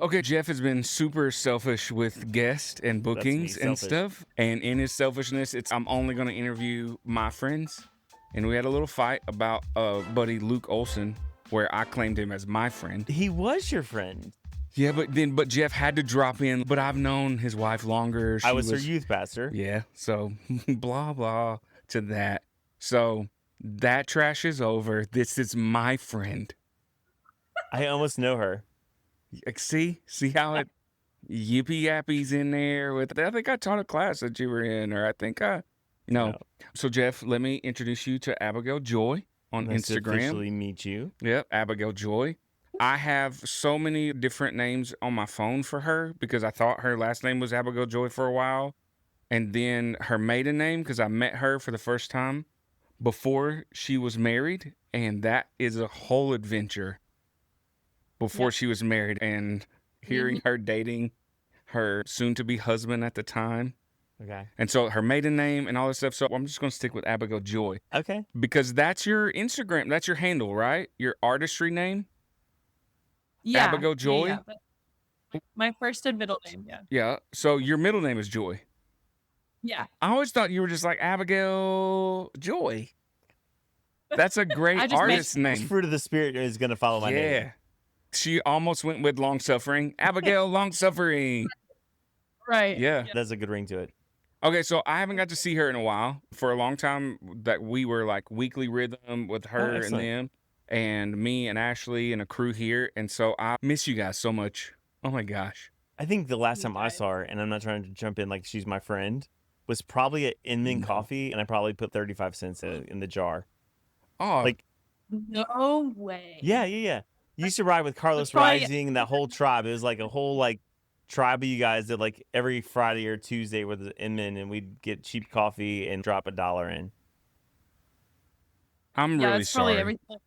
Okay, Jeff has been super selfish with guests and bookings and stuff. And in his selfishness, I'm only going to interview my friends. And we had a little fight about buddy Luke Olson, where I claimed him as my friend. He was your friend. Yeah, but Jeff had to drop in. But I've known his wife longer. I was her youth pastor. Yeah, so blah, blah to that. So that trash is over. This is my friend. I almost know her. See how it yippee yappies in there with. I think I taught a class that you were in, or I think no. So Jeff, let me introduce you to AbigailJoy on Instagram. Officially meet you. Yep, AbigailJoy. I have so many different names on my phone for her because I thought her last name was AbigailJoy for a while, and then her maiden name because I met her for the first time before she was married, and that is a whole adventure. Before she was married, and hearing her dating her soon-to-be husband at the time. Okay. And so her maiden name and all this stuff. So I'm just going to stick with AbigailJoy. Okay. Because that's your Instagram. That's your handle, right? Your artistry name? Yeah. AbigailJoy? Yeah, my first and middle name, yeah. Yeah. So your middle name is Joy. Yeah. I always thought you were just like AbigailJoy. That's a great artist name. Fruit of the Spirit is going to follow my name. Yeah. She almost went with long suffering. Abigail long suffering. Right. Yeah. That's a good ring to it. Okay, so I haven't got to see her in a while. For a long time that we were like weekly rhythm with her and them and me and Ashley and a crew here. And so I miss you guys so much. Oh my gosh. I think the last time I saw her, and I'm not trying to jump in like she's my friend, was probably at Inman Coffee, and I probably put 35 cents in the jar. Oh. Like, no way. Yeah. You used to ride with Carlos Rising and that whole tribe. It was like a whole like tribe of you guys that like every Friday or Tuesday with the Inman, and we'd get cheap coffee and drop $1 in. I'm really sorry. Everything.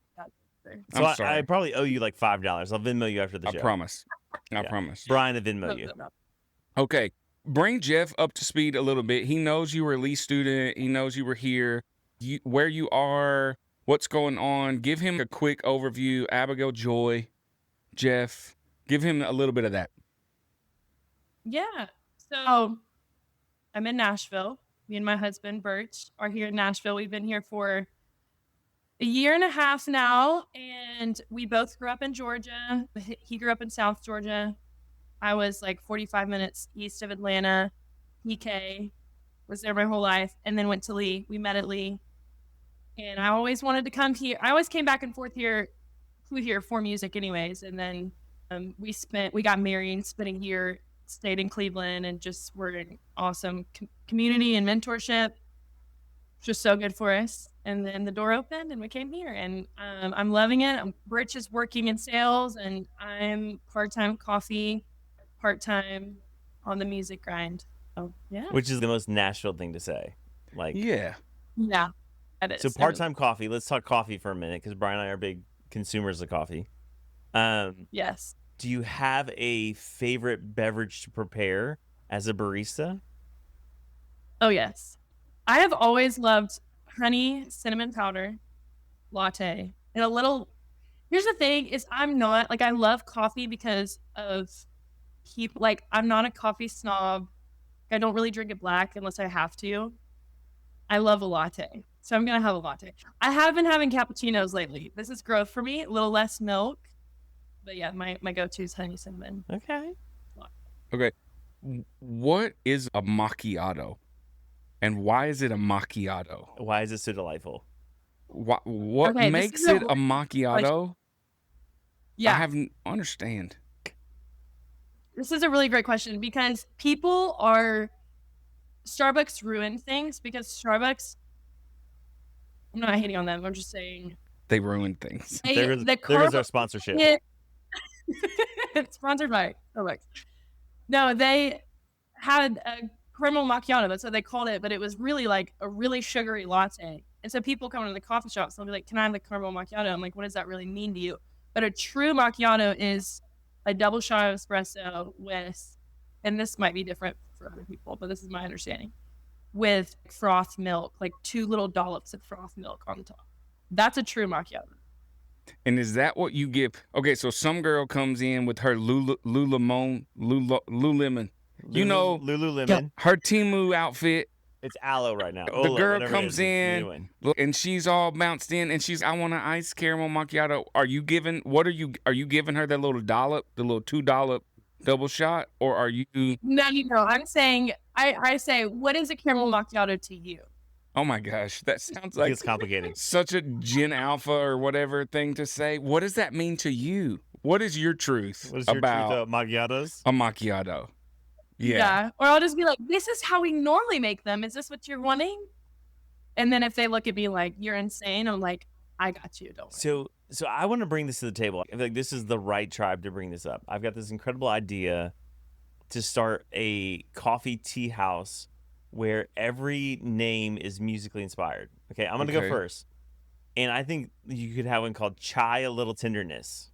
So I probably owe you like $5. I'll Venmo you after the show. I promise. Brian to Venmo you. Okay. Bring Jeff up to speed a little bit. He knows you were a Lee student. He knows you were here. Where you are. What's going on? Give him a quick overview. AbigailJoy, Jeff, give him a little bit of that. Yeah. So I'm in Nashville. Me and my husband, Birch, are here in Nashville. We've been here for a year and a half now, and we both grew up in Georgia. He grew up in South Georgia. I was like 45 minutes east of Atlanta. PK was there my whole life, and then went to Lee. We met at Lee. And I always wanted to come here. I always came back and forth here, flew here for music anyways. And then we got married, spent a year, stayed in Cleveland, and just were an awesome community and mentorship. Just so good for us. And then the door opened and we came here, and I'm loving it. Rich is working in sales, and I'm part-time coffee, part-time on the music grind. Oh, yeah. Which is the most Nashville thing to say. Like, yeah. So part-time coffee. Let's talk coffee for a minute, because Brian and I are big consumers of coffee. Yes. Do you have a favorite beverage to prepare as a barista? Oh, yes. I have always loved honey cinnamon powder latte. And here's the thing is I'm not, like, I love coffee because of I'm not a coffee snob. I don't really drink it black unless I have to. I love a latte. So I'm going to have a latte. I have been having cappuccinos lately. This is growth for me. A little less milk. But yeah, my go-to is honey cinnamon. Okay. What is a macchiato? And why is it a macchiato? Why is it so delightful? What makes it a macchiato? Yeah. I haven't understand. This is a really great question, because Starbucks ruined things, because Starbucks, I'm not hating on them, I'm just saying they ruined things. There is our sponsorship. It's sponsored by Starbucks. No, they had a caramel macchiato, that's what they called it, but it was really like a really sugary latte. And so people come into the coffee shops, they'll be like, can I have the caramel macchiato? I'm like, what does that really mean to you? But a true macchiato is a double shot of espresso with, and this might be different for other people, but this is my understanding, with froth milk, like 2 little dollops of froth milk on top. That's a true macchiato. And is that what you give? Okay, so some girl comes in with her Lululemon. You know, Lululemon. her Timu outfit. It's aloe right now. The Ola, girl whatever it comes is, it's in, new one. and she's all bounced in, and I want an iced caramel macchiato. Are you giving? Are you giving her that little dollop, the little $2 double shot, or are you? No. I'm saying, I say, what is a caramel macchiato to you? Oh my gosh, that sounds It like gets complicated. such a Gen Alpha or whatever thing to say. What does that mean to you? What is your truth What is your about truth about macchiatos? a macchiato? Yeah. Or I'll just be like, this is how we normally make them. Is this what you're wanting? And then if they look at me like, you're insane, I'm like, I got you. Don't worry. So I want to bring this to the table. I feel like this is the right tribe to bring this up. I've got this incredible idea to start a coffee tea house where every name is musically inspired. Okay, I'm going to go first. And I think you could have one called Chai a Little Tenderness.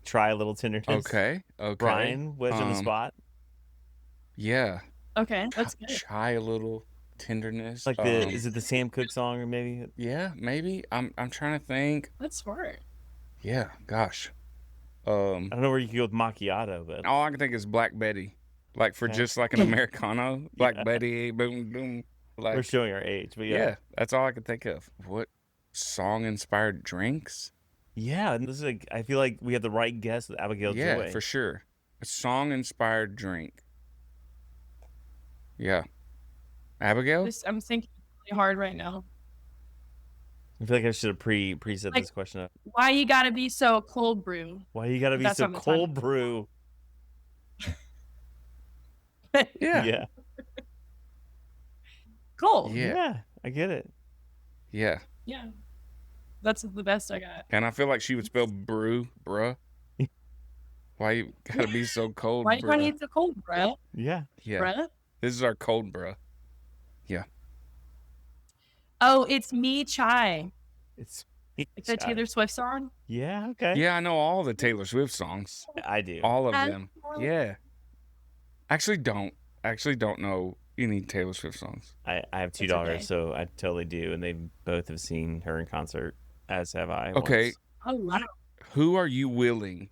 Try a Little Tenderness. Okay. Brian, wedge on the spot. Yeah. Okay, that's good. Chai a little tenderness. Like is it the Sam Cooke song or maybe? Yeah, maybe. I'm trying to think. That's smart. Yeah, gosh. I don't know where you could go with macchiato, but all I can think is Black Betty. Like for just like an Americano. Black Betty, boom, boom. Like, we're showing our age, but yeah, that's all I can think of. What song inspired drinks? Yeah, and this is like, I feel like we have the right guess with AbigailJoy. Yeah, for sure. A song inspired drink. Yeah. Abigail? I'm thinking really hard right now. I feel like I should have preset this question up. Why you gotta be so cold brew? Why you gotta be so cold brew? Yeah. Cold. Yeah, I get it. Yeah. Yeah. That's the best I got. And I feel like she would spell bruh. Why you gotta be so cold, Why you gotta be so cold, bruh? Yeah. Bruh? This is our cold bruh. Yeah. Oh, it's Me Chai. It's like the Taylor Swift song? Yeah, okay. Yeah, I know all the Taylor Swift songs. I do. All of them. Yeah. Actually don't know any Taylor Swift songs. I have two daughters, so I totally do, and they both have seen her in concert, as have I. Okay. Oh wow. Who are you willing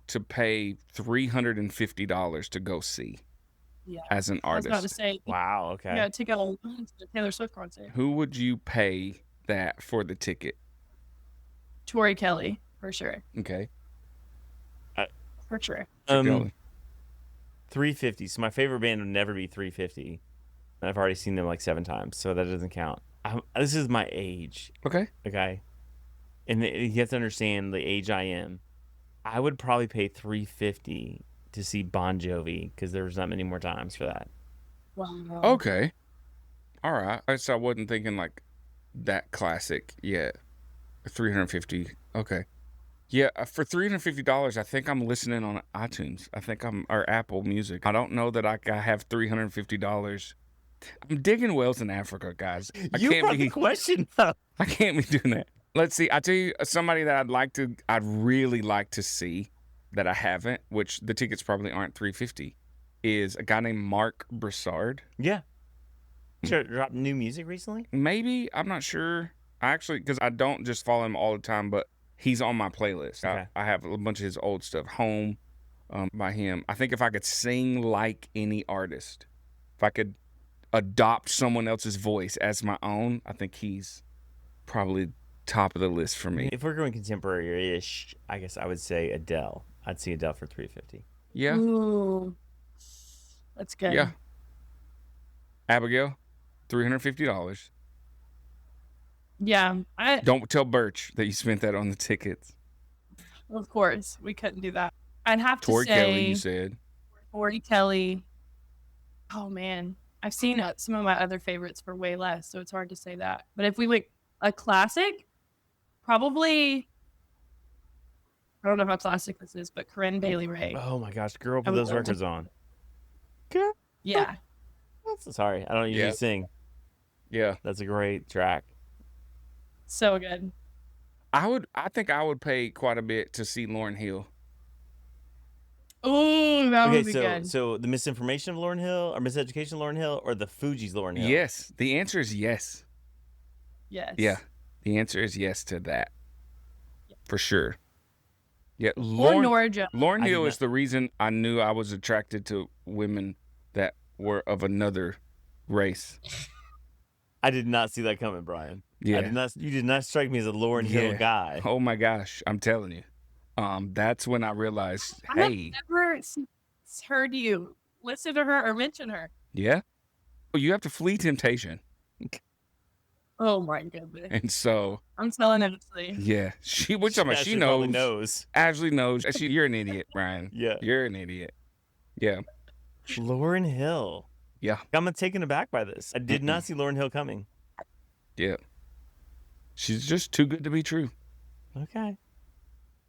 to pay $350 to go see? Yeah. As an artist. I was about to say. Wow. Okay. Yeah, to go to the Taylor Swift concert. Who would you pay that for the ticket? Tori Kelly, for sure. Okay. For sure. $350. So my favorite band would never be $350. I've already seen them like 7 times, so that doesn't count. This is my age. Okay. Okay. And you have to understand the age I am. I would probably pay $350 to see Bon Jovi because there's not many more times for that. Wow. Okay. All right. So I wasn't thinking like that classic yet. $350. Okay. Yeah, for $350, I think I'm listening on iTunes. I think or Apple Music. I don't know that I have $350. I'm digging wells in Africa, guys. You brought the question up. I can't be doing that. Let's see. I tell you somebody that I'd really like to see that I haven't, which the tickets probably aren't $350, is a guy named Mark Broussard. Yeah. Sure, dropped new music recently? Maybe. I'm not sure. Because I don't just follow him all the time, but he's on my playlist. Okay. I have a bunch of his old stuff. Home by him. I think if I could sing like any artist, if I could adopt someone else's voice as my own, I think he's probably top of the list for me. If we're going contemporary-ish, I guess I would say Adele. I'd see Adele for $350. Yeah. Ooh. That's good. Yeah. Abigail, $350. Yeah. Don't tell Birch that you spent that on the tickets. Of course. We couldn't do that. I'd have to Tori say Kelly, you said. Tori Kelly. Oh, man. I've seen some of my other favorites for way less, so it's hard to say that. But if we went a classic, probably, I don't know how classic this is, but Corinne Bailey Rae. Oh my gosh, girl, put those records on. Girl. Yeah. Sorry, I don't usually sing. Yeah. That's a great track. So good. I think I would pay quite a bit to see Lauryn Hill. Ooh, that would be good. So the misinformation of Lauryn Hill, or miseducation of Lauryn Hill, or the Fugees Lauryn Hill? Yes. The answer is yes. Yes. Yeah. The answer is yes to that. for sure. Yeah, Or Nora Jones. Lauryn I Hill did is the reason I knew I was attracted to women that were of another race. I did not see that coming, Brian. Yeah. You did not strike me as a Lauryn Hill guy. Oh my gosh, I'm telling you. That's when I realized, I have hey, never heard you listen to her or mention her. yeah, you have to flee temptation. Oh my goodness. And so, I'm telling Ashley. yeah, we're talking about, she Ashley probably knows. Ashley knows. You're an idiot, Brian. Yeah. You're an idiot. Yeah. Lauryn Hill. Yeah. I'm taken aback by this. I did not see Lauryn Hill coming. Yeah. She's just too good to be true. Okay.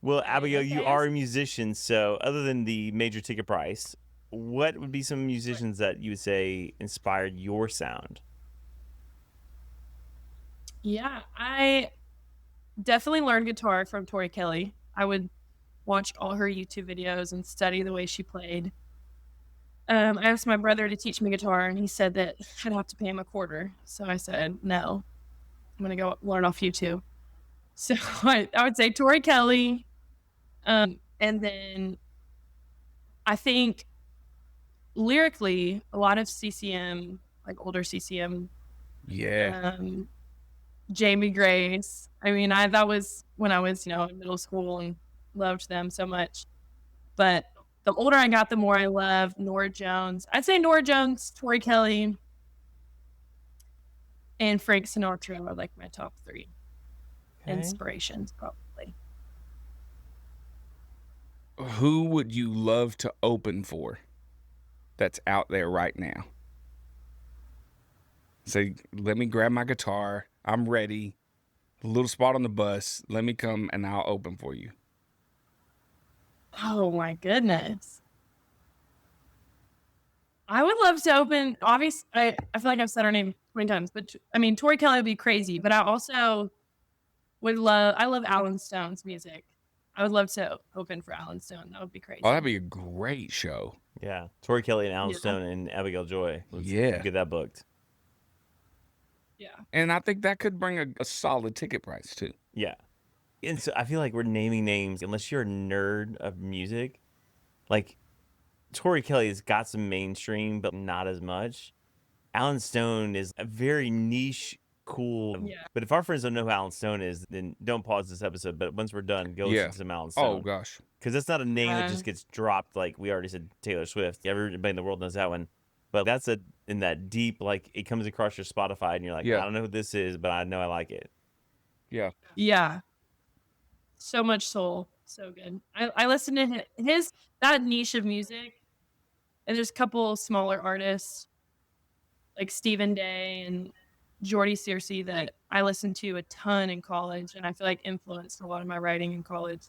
Well, Abigail, you are a musician, so other than the major ticket price, what would be some musicians that you would say inspired your sound? Yeah, I definitely learned guitar from Tori Kelly. I would watch all her YouTube videos and study the way she played. I asked my brother to teach me guitar, and he said that I'd have to pay him $25. So I said, no, I'm going to go learn off YouTube. So I would say Tori Kelly. And then I think lyrically, a lot of CCM, like older CCM. Yeah. Jamie Grace. I mean, that was when I was, in middle school and loved them so much. But the older I got, the more I loved Nora Jones. I'd say Nora Jones, Tori Kelly, and Frank Sinatra are like my top 3 inspirations, probably. Who would you love to open for that's out there right now? Say, let me grab my guitar. I'm ready. A little spot on the bus. Let me come and I'll open for you. Oh my goodness. I would love to open. Obviously, I feel like I've said her name 20 times, but I mean, Tori Kelly would be crazy, but I also I love Alan Stone's music. I would love to open for Alan Stone. That would be crazy. Oh, that'd be a great show. Yeah. Tori Kelly and Alan Stone and AbigailJoy. Let's get that booked. Yeah. And I think that could bring a solid ticket price too. Yeah. And so I feel like we're naming names, unless you're a nerd of music. Like, Tori Kelly has got some mainstream, but not as much. Alan Stone is a very niche, cool. Yeah. But if our friends don't know who Alan Stone is, then don't pause this episode. But once we're done, go listen to some Alan Stone. Oh, gosh. Because that's not a name that just gets dropped like we already said Taylor Swift. Everybody in the world knows that one. But that's in that deep, like, it comes across your Spotify and you're like, I don't know who this is, but I know I like it. Yeah. Yeah. So much soul. So good. I listen to that niche of music. And there's a couple smaller artists like Stephen Day and Jordy Searcy that I listened to a ton in college. And I feel like influenced a lot of my writing in college.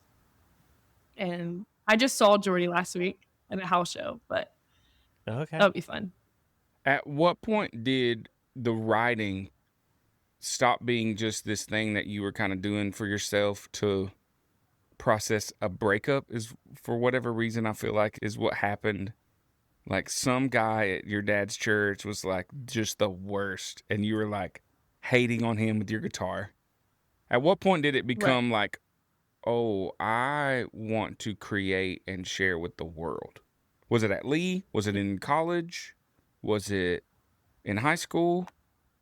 And I just saw Jordy last week at a house show, but that would be fun. At what point did the writing stop being just this thing that you were kind of doing for yourself to process a breakup? Is, for whatever reason, I feel like is what happened. Like, some guy at your dad's church was like just the worst, and you were like hating on him with your guitar. At what point did it become like, oh, I want to create and share with the world? Was it at Lee? Was it in college? Was it in high school?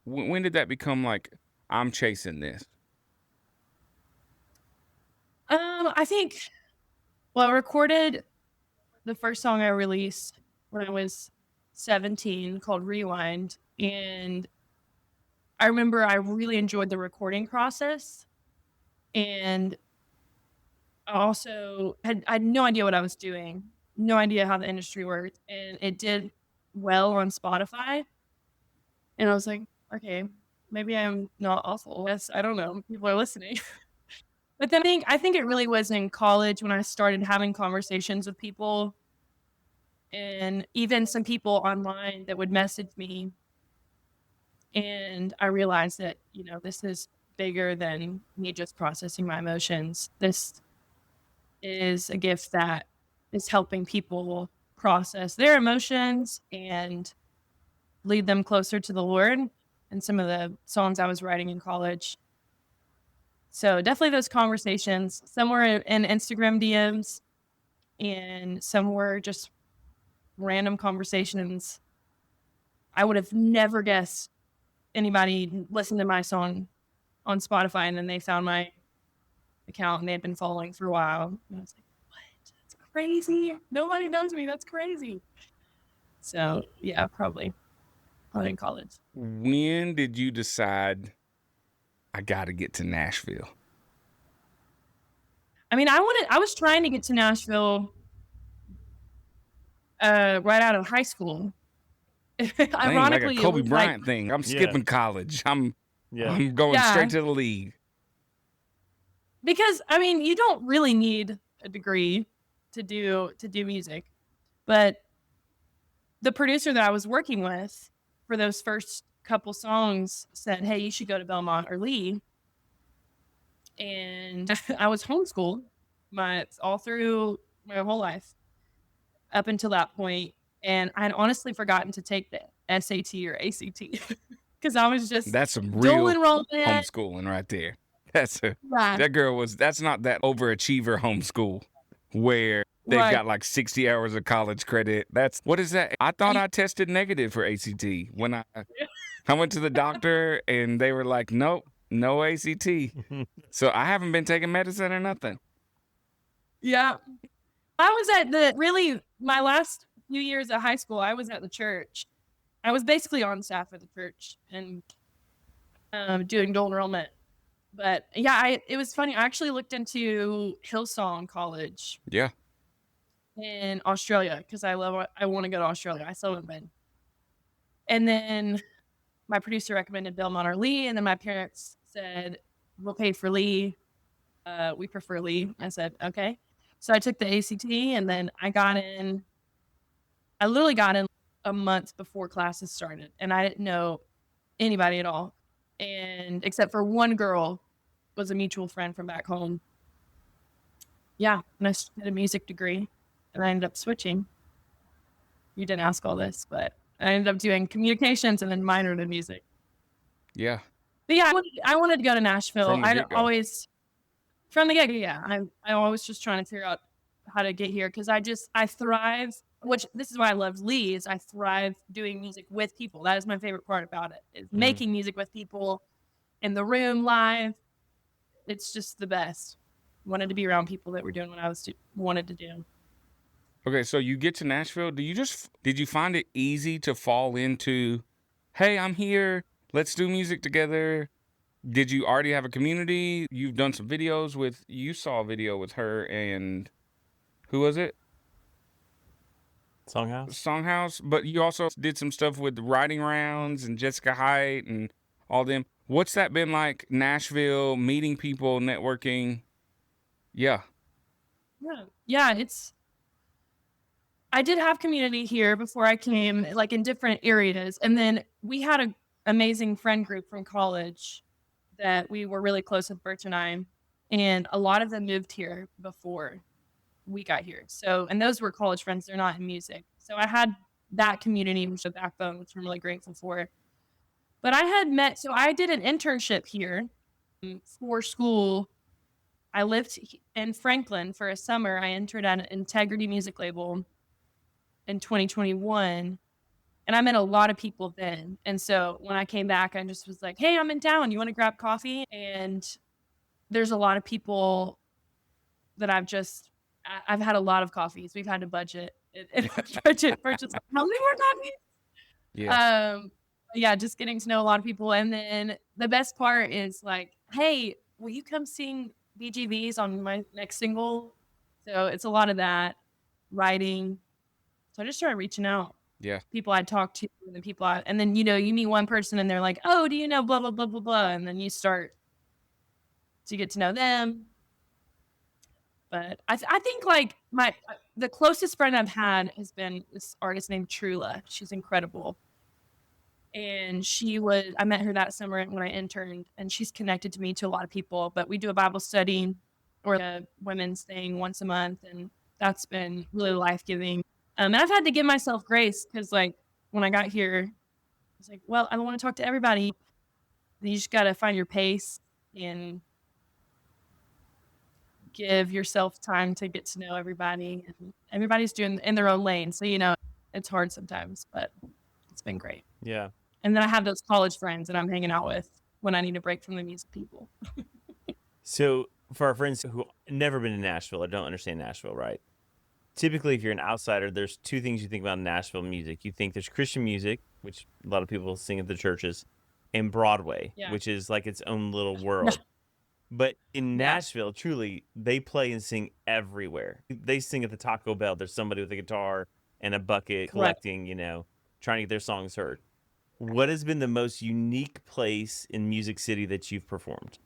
When did that become like, I'm chasing this? I think, I recorded the first song I released when I was 17 called Rewind. And I remember I really enjoyed the recording process. And I also I had no idea what I was doing, no idea how the industry worked. And it did well on Spotify. And I was like, okay, maybe I'm not awful. Yes, I don't know. People are listening. But then I think it really was in college when I started having conversations with people, and even some people online that would message me. And I realized that, this is bigger than me just processing my emotions. This is a gift that is helping people process their emotions and lead them closer to the Lord. And some of the songs I was writing in college So definitely those conversations. Some were in Instagram DMs, and some were just random conversations. I would have never guessed anybody listened to my song on Spotify, and then they found my account and they had been following for a while. And I was like, what? That's crazy. Nobody knows me. That's crazy. So yeah, probably in college. When did you decide I got to get to Nashville? I mean, I was trying to get to Nashville right out of high school. Ironically, like a Kobe it was Bryant thing. I'm skipping college. I'm going straight to the league. Because I mean, you don't really need a degree to do music, but the producer that I was working with for those first couple songs said, "Hey, you should go to Belmont or Lee." And I was homeschooled all through my whole life up until that point, and I had honestly forgotten to take the SAT or ACT because I was just that's some real enrollment homeschooling right there. That girl that's not that overachiever homeschool where they've got like 60 hours of college credit. What is that? I thought I tested negative for ACT when I went to the doctor and they were like, nope, no ACT. So I haven't been taking medicine or nothing. Yeah. I was at my last few years of high school, I was at the church. I was basically on staff at the church and doing dual enrollment. But yeah, it was funny. I actually looked into Hillsong College. Yeah. In Australia because I want to go to Australia. I still haven't been. And then my producer recommended Belmont or Lee, and then my parents said, "We'll pay for Lee. We prefer Lee." I said, "Okay." So I took the ACT, and then I got in. I literally got in a month before classes started, and I didn't know anybody at all, and except for one girl, was a mutual friend from back home. Yeah, and I did a music degree. And I ended up switching. You didn't ask all this, but I ended up doing communications and then minored in music. Yeah. But yeah, I wanted to go to Nashville. From the get-go, yeah. I always just trying to figure out how to get here because I thrive, which this is why I love Lee, is I thrive doing music with people. That is my favorite part about it, is making music with people in the room live. It's just the best. Wanted to be around people that were doing what I wanted to do. Okay, so you get to Nashville. Did you find it easy to fall into, hey, I'm here, let's do music together? Did you already have a community? You've done some videos you saw a video with her and who was it? Songhouse. But you also did some stuff with Writing Rounds and Jessica Height and all them. What's that been like, Nashville, meeting people, networking? Yeah. Yeah, I did have community here before I came, like in different areas. And then we had an amazing friend group from college that we were really close with, Birch and I. And a lot of them moved here before we got here. So, and those were college friends. They're not in music. So I had that community, which is a backbone, which I'm really grateful for. But I did an internship here for school. I lived in Franklin for a summer. I entered at an Integrity music label in 2021, and I met a lot of people then. And so when I came back, I just was like, "Hey, I'm in town. You want to grab coffee?" And there's a lot of people that I've had a lot of coffees. We've had to budget purchase how many more coffees? Yeah. Yeah, just getting to know a lot of people. And then the best part is like, "Hey, will you come sing BGVs on my next single?" So it's a lot of that, writing. So I just started reaching out. Yeah. People I'd talked to, and then, you meet one person and they're like, "Oh, do you know blah, blah, blah, blah, blah." And then you start to get to know them. But I think like the closest friend I've had has been this artist named Trula. She's incredible. And I met her that summer when I interned, and she's connected to me to a lot of people, but we do a Bible study or a women's thing once a month. And that's been really life-giving. And I've had to give myself grace because, like, when I got here, I was like, well, I don't want to talk to everybody. You just got to find your pace and give yourself time to get to know everybody, and everybody's doing in their own lane. So, it's hard sometimes, but it's been great. Yeah. And then I have those college friends that I'm hanging out with when I need a break from the music people. So for our friends who never been to Nashville or don't understand Nashville, right? Typically, if you're an outsider, there's two things you think about in Nashville music. You think there's Christian music, which a lot of people sing at the churches, and Broadway, Yeah. which is like its own little world. But in Nashville, truly, they play and sing everywhere. They sing at the Taco Bell. There's somebody with a guitar and a bucket collecting, trying to get their songs heard. What has been the most unique place in Music City that you've performed?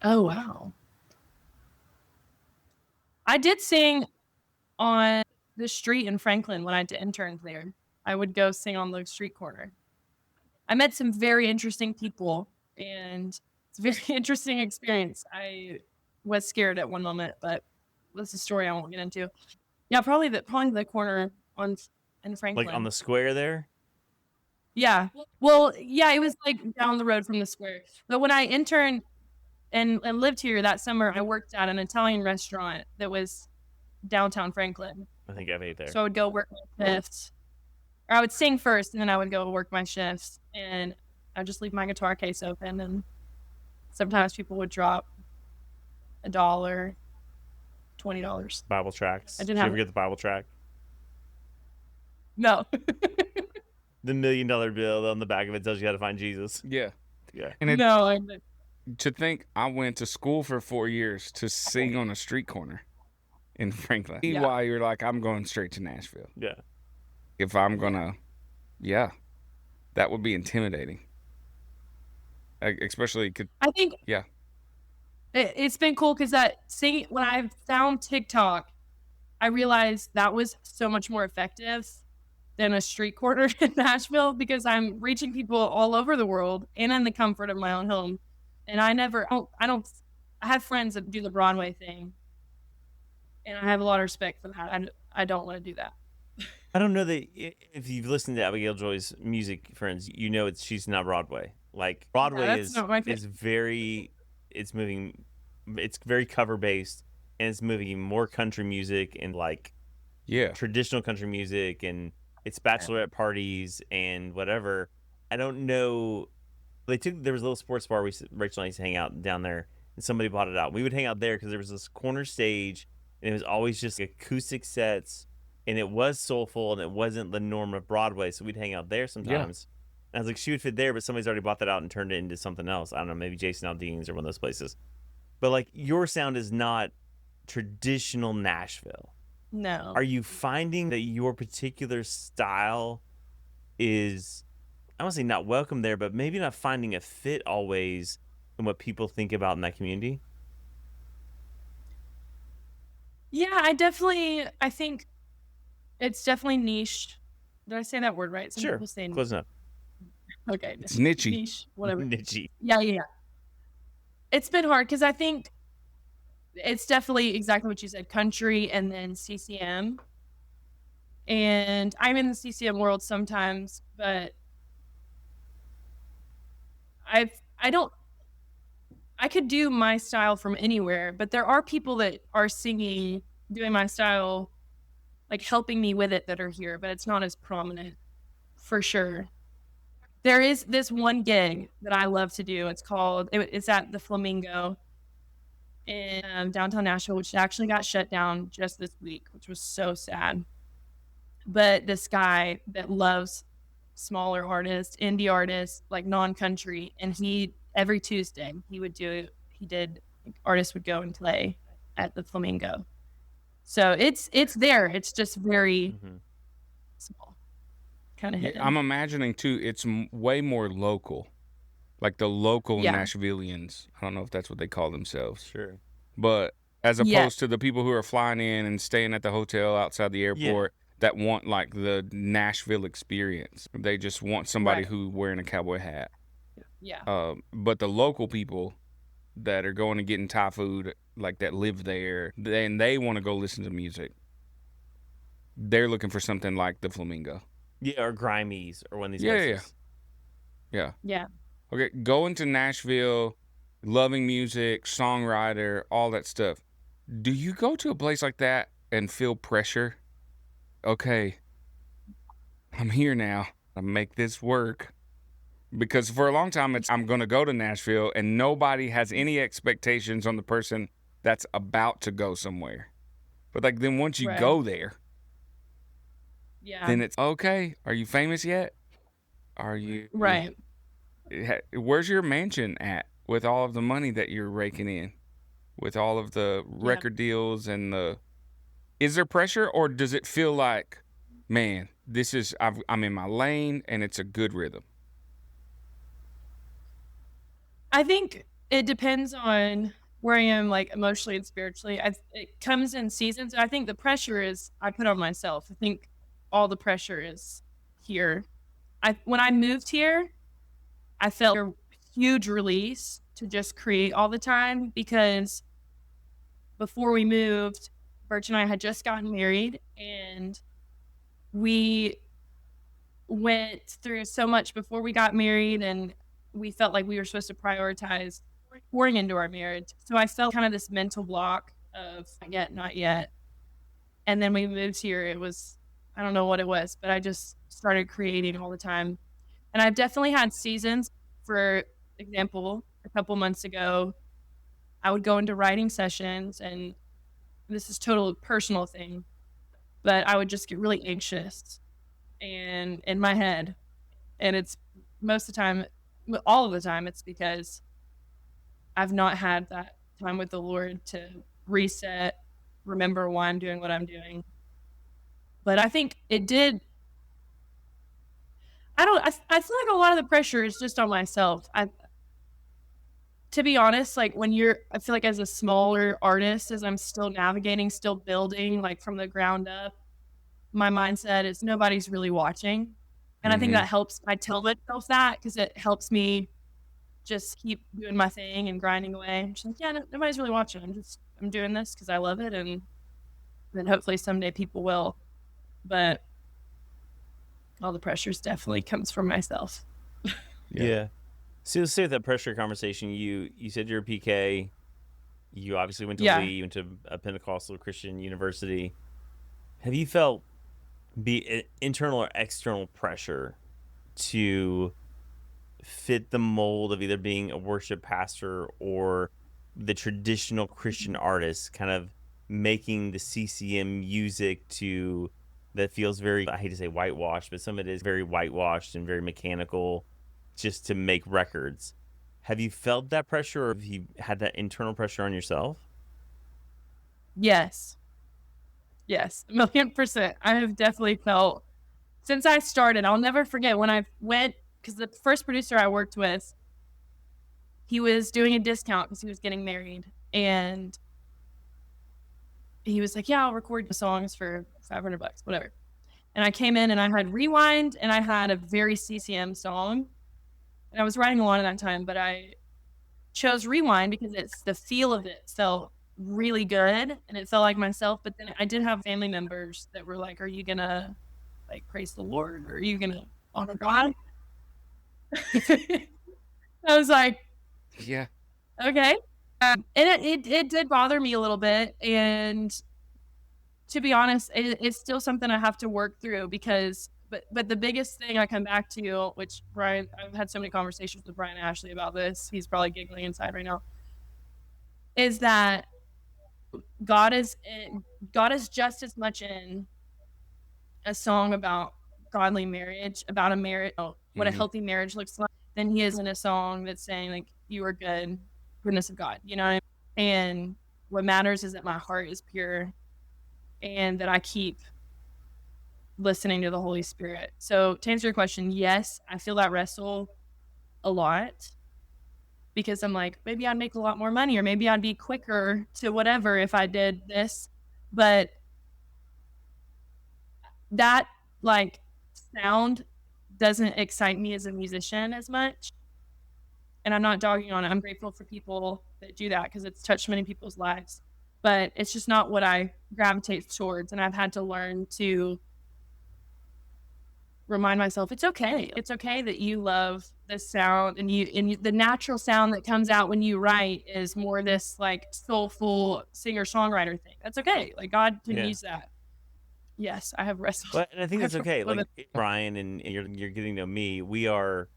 Oh, wow. I did sing on the street in Franklin when I did interns there. I would go sing on the street corner. I met some very interesting people, and it's a very interesting experience. I was scared at one moment, but that's a story I won't get into. Yeah, probably the corner in Franklin. Like on the square there? Yeah. Well, yeah, it was like down the road from the square. But when I interned and lived here that summer, I worked at an Italian restaurant that was downtown Franklin. I think I've ate there. So I would go work my shifts. Or I would sing first, and then I would go work my shifts. And I'd just leave my guitar case open, and sometimes people would drop $1, $20. Bible tracks. I Did didn't you have ever get the Bible track? No. The $1 million bill on the back of it tells you how to find Jesus. Yeah. Yeah. And No. to think I went to school for 4 years to sing on a street corner in Franklin. Yeah. Why you're like, I'm going straight to Nashville. Yeah. If I'm gonna, that would be intimidating. Especially, I think it's been cool because when I found TikTok, I realized that was so much more effective than a street corner in Nashville because I'm reaching people all over the world and in the comfort of my own home. And I have friends that do the Broadway thing, and I have a lot of respect for that. I don't want to do that. I don't know that if you've listened to AbigailJoy's music, friends, she's not Broadway. Like Broadway is very, it's very cover based, and it's moving more country music and traditional country music, and it's bachelorette parties and whatever. I don't know. There was a little sports bar Rachel and I used to hang out down there, and somebody bought it out. We would hang out there because there was this corner stage, and it was always just acoustic sets. And it was soulful, and it wasn't the norm of Broadway, so we'd hang out there sometimes. And I was like, she would fit there, but somebody's already bought that out and turned it into something else. I don't know, maybe Jason Aldean's or one of those places. But your sound is not traditional Nashville. No. Are you finding that your particular style is, I don't say not welcome there, but maybe not finding a fit always in what people think about in that community? Yeah, I think it's definitely niche. Did I say that word right? Some Sure. people say Close enough. Okay. It's niche-y. Niche, whatever. Niche-y. Yeah. It's been hard because I think it's definitely exactly what you said, country and then CCM. And I'm in the CCM world sometimes, but I could do my style from anywhere, but there are people that are singing, doing my style, helping me with it that are here, but it's not as prominent for sure. There is this one gig that I love to do. It's at the Flamingo in downtown Nashville, which actually got shut down just this week, which was so sad. But this guy that loves smaller artists, indie artists, non-country, and every Tuesday artists would go and play at the Flamingo. So it's there. It's just very small, kind of hidden. I'm imagining too. It's way more local, like the local Nashvillians. I don't know if that's what they call themselves. Sure. But as opposed to the people who are flying in and staying at the hotel outside the airport that want the Nashville experience. They just want somebody who wearing a cowboy hat. Yeah. But the local people that are going and getting Thai food, that live there, and they want to go listen to music. They're looking for something like the Flamingo. Yeah, or Grimies, or one of these places. Yeah. Yeah. Okay, going to Nashville loving music, songwriter, all that stuff. Do you go to a place like that and feel pressure? Okay, I'm here now. I make this work. Because for a long time, I'm going to go to Nashville and nobody has any expectations on the person that's about to go somewhere. But like then once you Right. go there, Yeah. then it's okay. Are you famous yet? Are you Right. Where's your mansion at with all of the money that you're raking in, with all of the record deals and is there pressure, or does it feel like, man, I'm in my lane and it's a good rhythm? I think it depends on where I am, like emotionally and spiritually. It comes in seasons. I think the pressure is I put on myself. I think all the pressure is here. When I moved here, I felt a huge release to just create all the time, because before we moved, Birch and I had just gotten married, and we went through so much before we got married, and we felt like we were supposed to prioritize pouring into our marriage. So I felt kind of this mental block of not yet, not yet. And then we moved here. It was, I don't know what it was, but I just started creating all the time. And I've definitely had seasons. For example, a couple months ago, I would go into writing sessions, and this is total personal thing, but I would just get really anxious and in my head. And it's most of the time, all of the time, it's because I've not had that time with the Lord to reset, remember why I'm doing what I'm doing. But I think it did. I feel like a lot of the pressure is just on myself. To be honest, like I feel like as a smaller artist, as I'm still navigating, still building, like from the ground up, my mindset is nobody's really watching. And I think that helps. I tell myself that because it helps me just keep doing my thing and grinding away. I'm just like, yeah, nobody's really watching. I'm doing this because I love it. And then hopefully someday people will. But all the pressures definitely comes from myself. Yeah. So let's say with that pressure conversation, you said you're a PK. You obviously went to Lee, you went to a Pentecostal Christian university. Have you felt internal or external pressure to fit the mold of either being a worship pastor or the traditional Christian artist, kind of making the CCM music that feels very, I hate to say whitewashed, but some of it is very whitewashed and very mechanical just to make records? Have you felt that pressure, or have you had that internal pressure on yourself? Yes, 1,000,000%. I have definitely felt since I started. I'll never forget when I went, because the first producer I worked with, he was doing a discount because he was getting married, and he was like, yeah, I'll record the songs for $500, whatever. And I came in and I had Rewind, and I had a very CCM song, and I was writing a lot at that time, but I chose Rewind because it's the feel of it felt really good and it felt like myself. But then I did have family members that were like, are you gonna like praise the Lord, or are you gonna honor God? I was like, Yeah. okay. And it did bother me a little bit, and to be honest, it's still something I have to work through, because but the biggest thing I come back to, which Brian, I've had so many conversations with Brian Ashley about this, he's probably giggling inside right now, is that God is just as much in a song about godly marriage, about a marriage, what a healthy marriage looks like, than he is in a song that's saying like, you are good, goodness of God, you know what I mean? And what matters is that my heart is pure and that I keep listening to the Holy Spirit. So to answer your question, yes, I feel that wrestle a lot, because I'm like, maybe I'd make a lot more money, or maybe I'd be quicker to whatever if I did this. But that like sound doesn't excite me as a musician as much. And I'm not dogging on it. I'm grateful for people that do that because it's touched many people's lives. But it's just not what I gravitate towards. And I've had to learn to remind myself it's okay. It's okay that you love this sound, and the natural sound that comes out when you write is more this like soulful singer-songwriter thing. That's okay. Like God can Yeah. use that. Yes, I have wrestled. But and I think I've that's okay. wrestled Like with Brian and you're getting to know me. We are,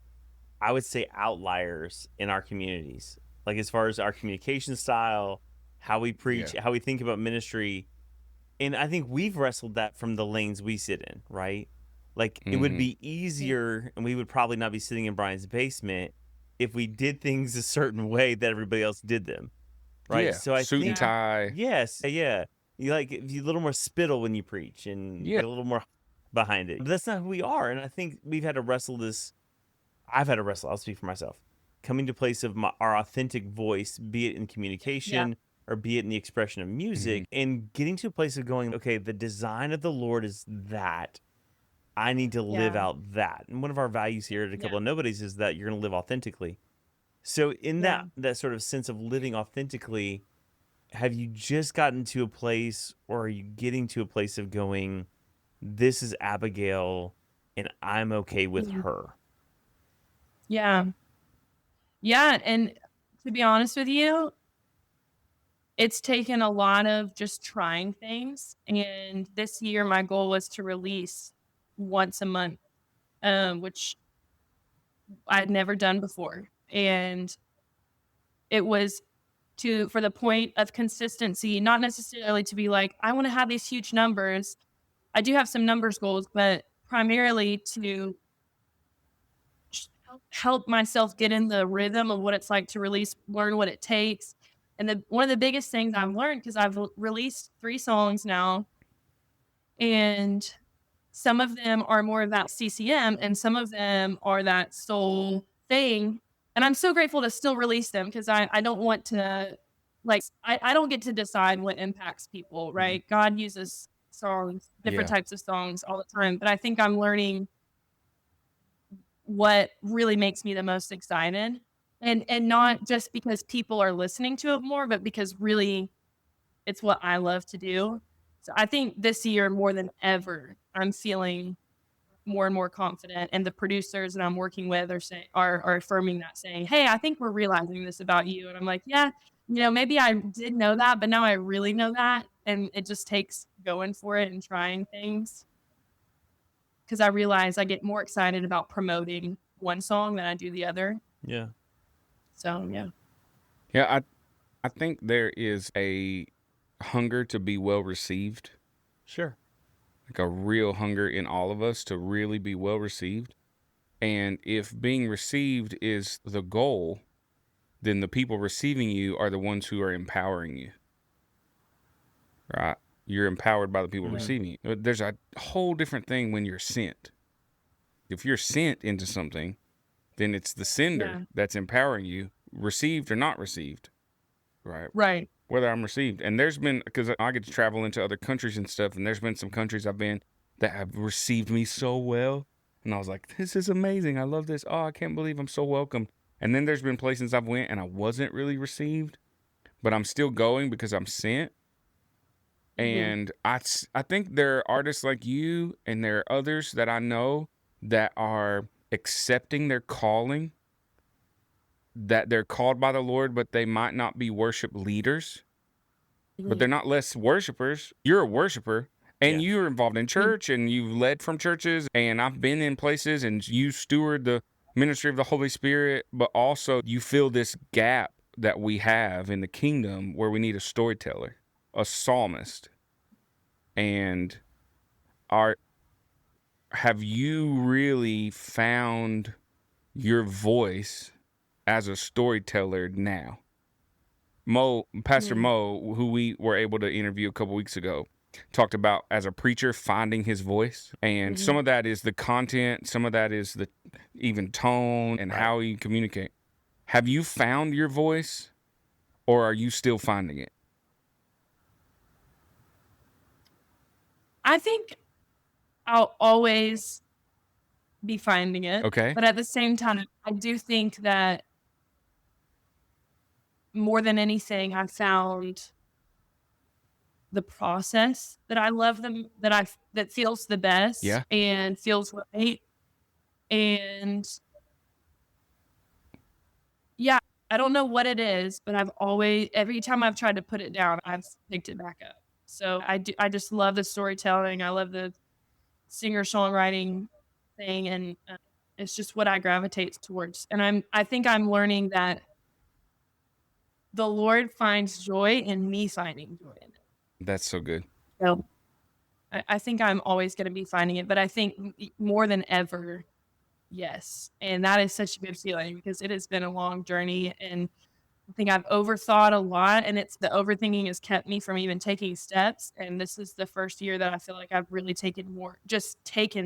I would say, outliers in our communities. Like as far as our communication style, how we preach, Yeah. how we think about ministry. And I think we've wrestled that from the lanes we sit in, right? Like it would Mm-hmm. be easier, and we would probably not be sitting in Brian's basement if we did things a certain way that everybody else did them, right? Yeah. So I Suit and think, Yeah. tie. yes, yeah, you like you a little more spittle when you preach, and Yeah. a little more behind it. But that's not who we are, and I think we've had to wrestle this. I've had to wrestle. I'll speak for myself. Coming to a place of our authentic voice, be it in Yeah. communication or be it in the expression of music, and getting to a place of going, okay, the design of the Lord is that. I need to live Yeah. out that. And one of our values here at a Yeah. couple of nobodies is that you're going to live authentically. So in Yeah. that sort of sense of living authentically, have you just gotten to a place, or are you getting to a place of going, this is Abigail and I'm okay with Mhm. her? Yeah. Yeah. And to be honest with you, it's taken a lot of just trying things. And this year, my goal was to release once a month, which I'd never done before. And it was for the point of consistency, not necessarily to be like, I want to have these huge numbers. I do have some numbers goals, but primarily to help myself get in the rhythm of what it's like to release, learn what it takes. And one of the biggest things I've learned, because I've released 3 songs now, and some of them are more of that CCM and some of them are that soul thing. And I'm so grateful to still release them, because I don't want to, like, I don't get to decide what impacts people, right? God uses songs, different Yeah. types of songs all the time. But I think I'm learning what really makes me the most excited. And not just because people are listening to it more, but because really it's what I love to do. So I think this year more than ever, I'm feeling more and more confident, and the producers that I'm working with are affirming that, saying, "Hey, I think we're realizing this about you." And I'm like, "Yeah, maybe I did know that, but now I really know that." And it just takes going for it and trying things, because I realize I get more excited about promoting one song than I do the other. Yeah. So yeah. Yeah. I think there is a hunger to be well received, Sure. like a real hunger in all of us to really be well received. And if being received is the goal, then the people receiving you are the ones who are empowering you, right? You're empowered by the people Yeah. receiving you. But there's a whole different thing when you're sent. If you're sent into something, then it's the sender Yeah. that's empowering you, received or not received, right? Right. Whether I'm received. And there's been, because I get to travel into other countries and stuff, and there's been some countries I've been that have received me so well. And I was like, this is amazing. I love this. Oh, I can't believe I'm so welcome. And then there's been places I've went and I wasn't really received, but I'm still going because I'm sent. And I think there are artists like you, and there are others that I know that are accepting their calling, that they're called by the Lord, but they might not be worship leaders, but they're not less worshipers. You're a worshiper, and Yeah. you're involved in church, and you've led from churches, and I've been in places, and you steward the ministry of the Holy Spirit, but also you fill this gap that we have in the kingdom where we need a storyteller, a psalmist. And have you really found your voice as a storyteller now? Pastor Mo, who we were able to interview a couple weeks ago, talked about as a preacher finding his voice. And some of that is the content, some of that is the even tone and how you communicate. Have you found your voice, or are you still finding it? I think I'll always be finding it. Okay. But at the same time, I do think that more than anything, I've found the process that I love them, that feels the best Yeah. and feels right. And yeah, I don't know what it is, but every time I've tried to put it down, I've picked it back up. So I just love the storytelling. I love the singer-songwriting thing, and it's just what I gravitate towards. And I think I'm learning that the Lord finds joy in me finding joy in it. That's so good. So I think I'm always going to be finding it, but I think more than ever, yes. And that is such a good feeling because it has been a long journey, and I think I've overthought a lot, and it's the overthinking has kept me from even taking steps. And this is the first year that I feel like I've really taken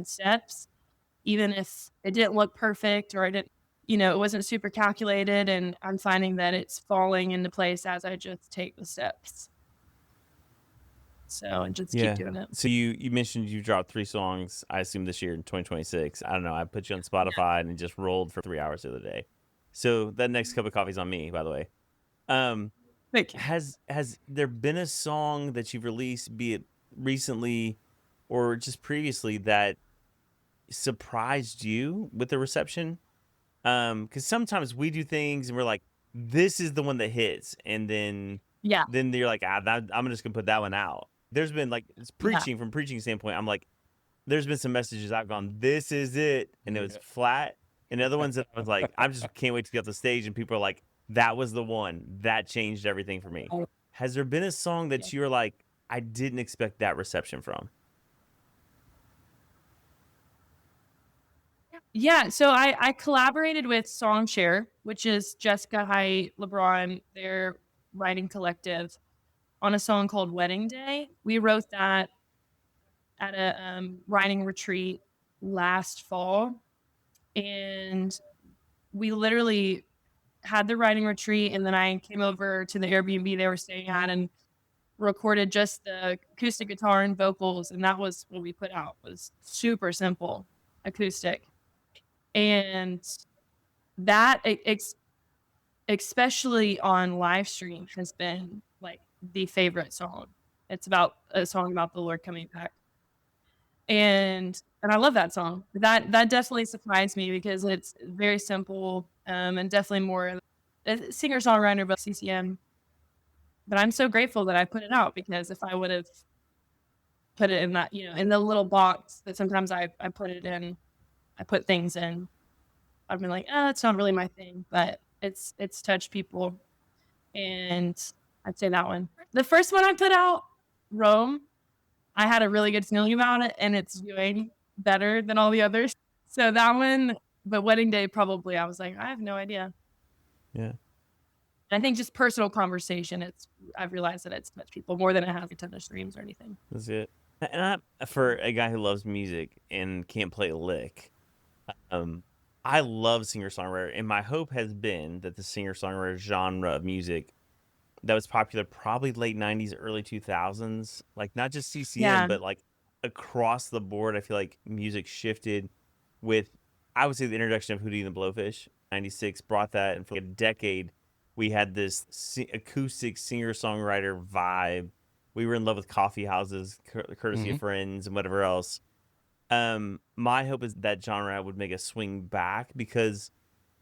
steps, even if it didn't look perfect or it wasn't super calculated. And I'm finding that it's falling into place as I just take the steps. So, and just keep doing it. So you mentioned you dropped 3 songs, I assume this year in 2026. I don't know. I put you on Spotify and it just rolled for 3 hours the other day. So that next cup of coffee's on me, by the way. Thank you. Has there been a song that you've released, be it recently or just previously, that surprised you with the reception? Because sometimes we do things and we're like, this is the one that hits, and then you're like, I'm just gonna put that one out. There's been like from preaching standpoint, I'm like, there's been some messages I've gone, this is it, and it was flat, and other ones that I was like, I just can't wait to get off the stage, and people are like, that was the one that changed everything for me. Has there been a song that you're like, I didn't expect that reception from? Yeah, so I collaborated with Songshare, which is Jessica Height, LeBron, their writing collective, on a song called Wedding Day. We wrote that at a writing retreat last fall, and we literally had the writing retreat, and then I came over to the Airbnb they were staying at and recorded just the acoustic guitar and vocals, and that was what we put out. It was super simple acoustic. And that especially on live stream has been like the favorite song. It's about a song about the Lord coming back. And I love that song. That definitely surprised me because it's very simple, and definitely more a singer-songwriter, but CCM. But I'm so grateful that I put it out, because if I would have put it in that, in the little box that sometimes I put it in, I put things in, I've been like, it's not really my thing, but it's touched people. And I'd say that one. The first one I put out, Rome, I had a really good feeling about it, and it's doing better than all the others. So that one, but Wedding Day, probably, I was like, I have no idea. Yeah. I think just personal conversation, I've realized that it's touched people more than it has a ton of streams or anything. That's it. And for a guy who loves music and can't play a lick, I love singer-songwriter, and my hope has been that the singer-songwriter genre of music that was popular probably late 90s, early 2000s, like not just CCM, but like across the board, I feel like music shifted with, I would say, the introduction of Hootie and the Blowfish. 96 brought that, and for like a decade, we had this acoustic singer-songwriter vibe. We were in love with coffee houses, courtesy of friends and whatever else. My hope is that genre would make a swing back, because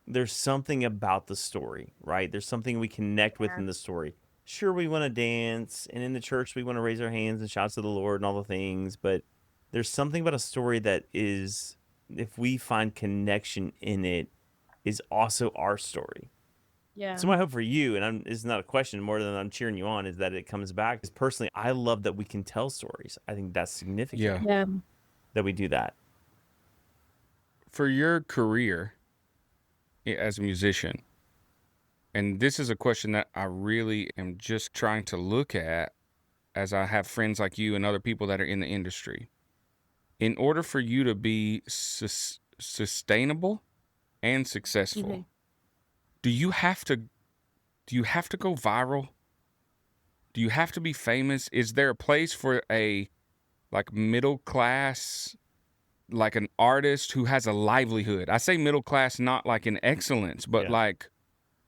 there's something about the story, right? There's something we connect with in the story. Sure, we want to dance, and in the church we want to raise our hands and shout to the Lord and all the things, but there's something about a story that is, if we find connection in it, is also our story. Yeah. So my hope for you, and it's not a question more than I'm cheering you on, is that it comes back. Because personally, I love that we can tell stories. I think that's significant. Yeah. That we do that. For your career as a musician, and this is a question that I really am just trying to look at as I have friends like you and other people that are in the industry. In order for you to be sustainable and successful, do you have to go viral? Do you have to be famous? Is there a place for a like middle class, like an artist who has a livelihood? I say middle class not like in excellence, but like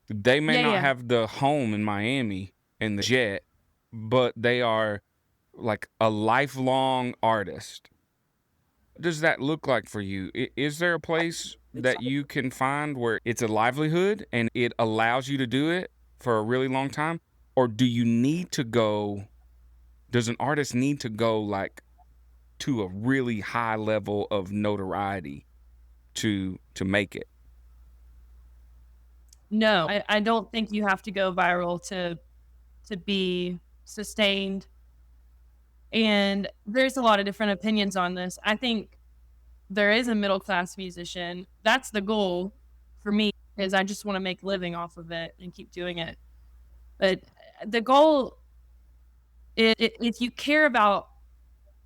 they may not have the home in Miami and the jet, but they are like a lifelong artist, what does that look like for you? Is there a place that you can find where it's a livelihood and it allows you to do it for a really long time? Or do you need to go, does an artist need to go like to a really high level of notoriety to make it? No, I don't think you have to go viral to be sustained. And there's a lot of different opinions on this. I think there is a middle class musician. That's the goal for me, is I just want to make a living off of it and keep doing it. But the goal is, if you care about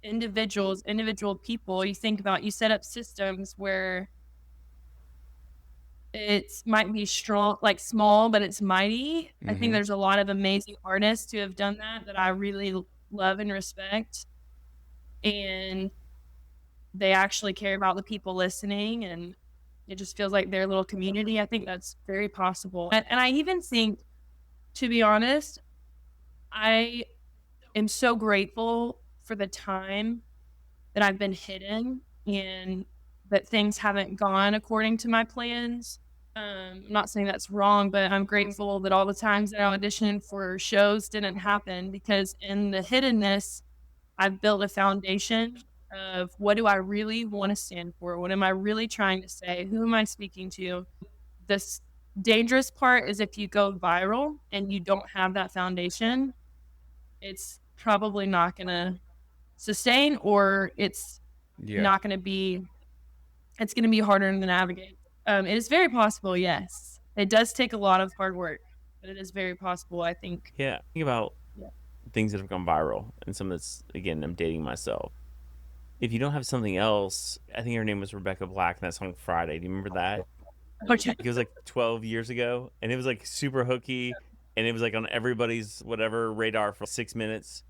individual people, you set up systems where it might be strong, like small, but it's mighty. I think there's a lot of amazing artists who have done that I really love and respect. And they actually care about the people listening, and it just feels like their little community. I think that's very possible. And I even think, to be honest, I am so grateful for the time that I've been hidden and that things haven't gone according to my plans. I'm not saying that's wrong, but I'm grateful that all the times that I auditioned for shows didn't happen, because in the hiddenness, I've built a foundation of what do I really want to stand for? What am I really trying to say? Who am I speaking to? This dangerous part is if you go viral and you don't have that foundation, it's probably not going to sustain, or it's not going to be, it's going to be harder to navigate. It is very possible, yes. It does take a lot of hard work, but it is very possible, I think. Yeah, think about things that have gone viral, and some that's, again, I'm dating myself. If you don't have something else, I think her name was Rebecca Black, and that song Friday. Do you remember that? Okay. It was like 12 years ago, and it was like super hooky, and it was like on everybody's whatever radar for 6 minutes.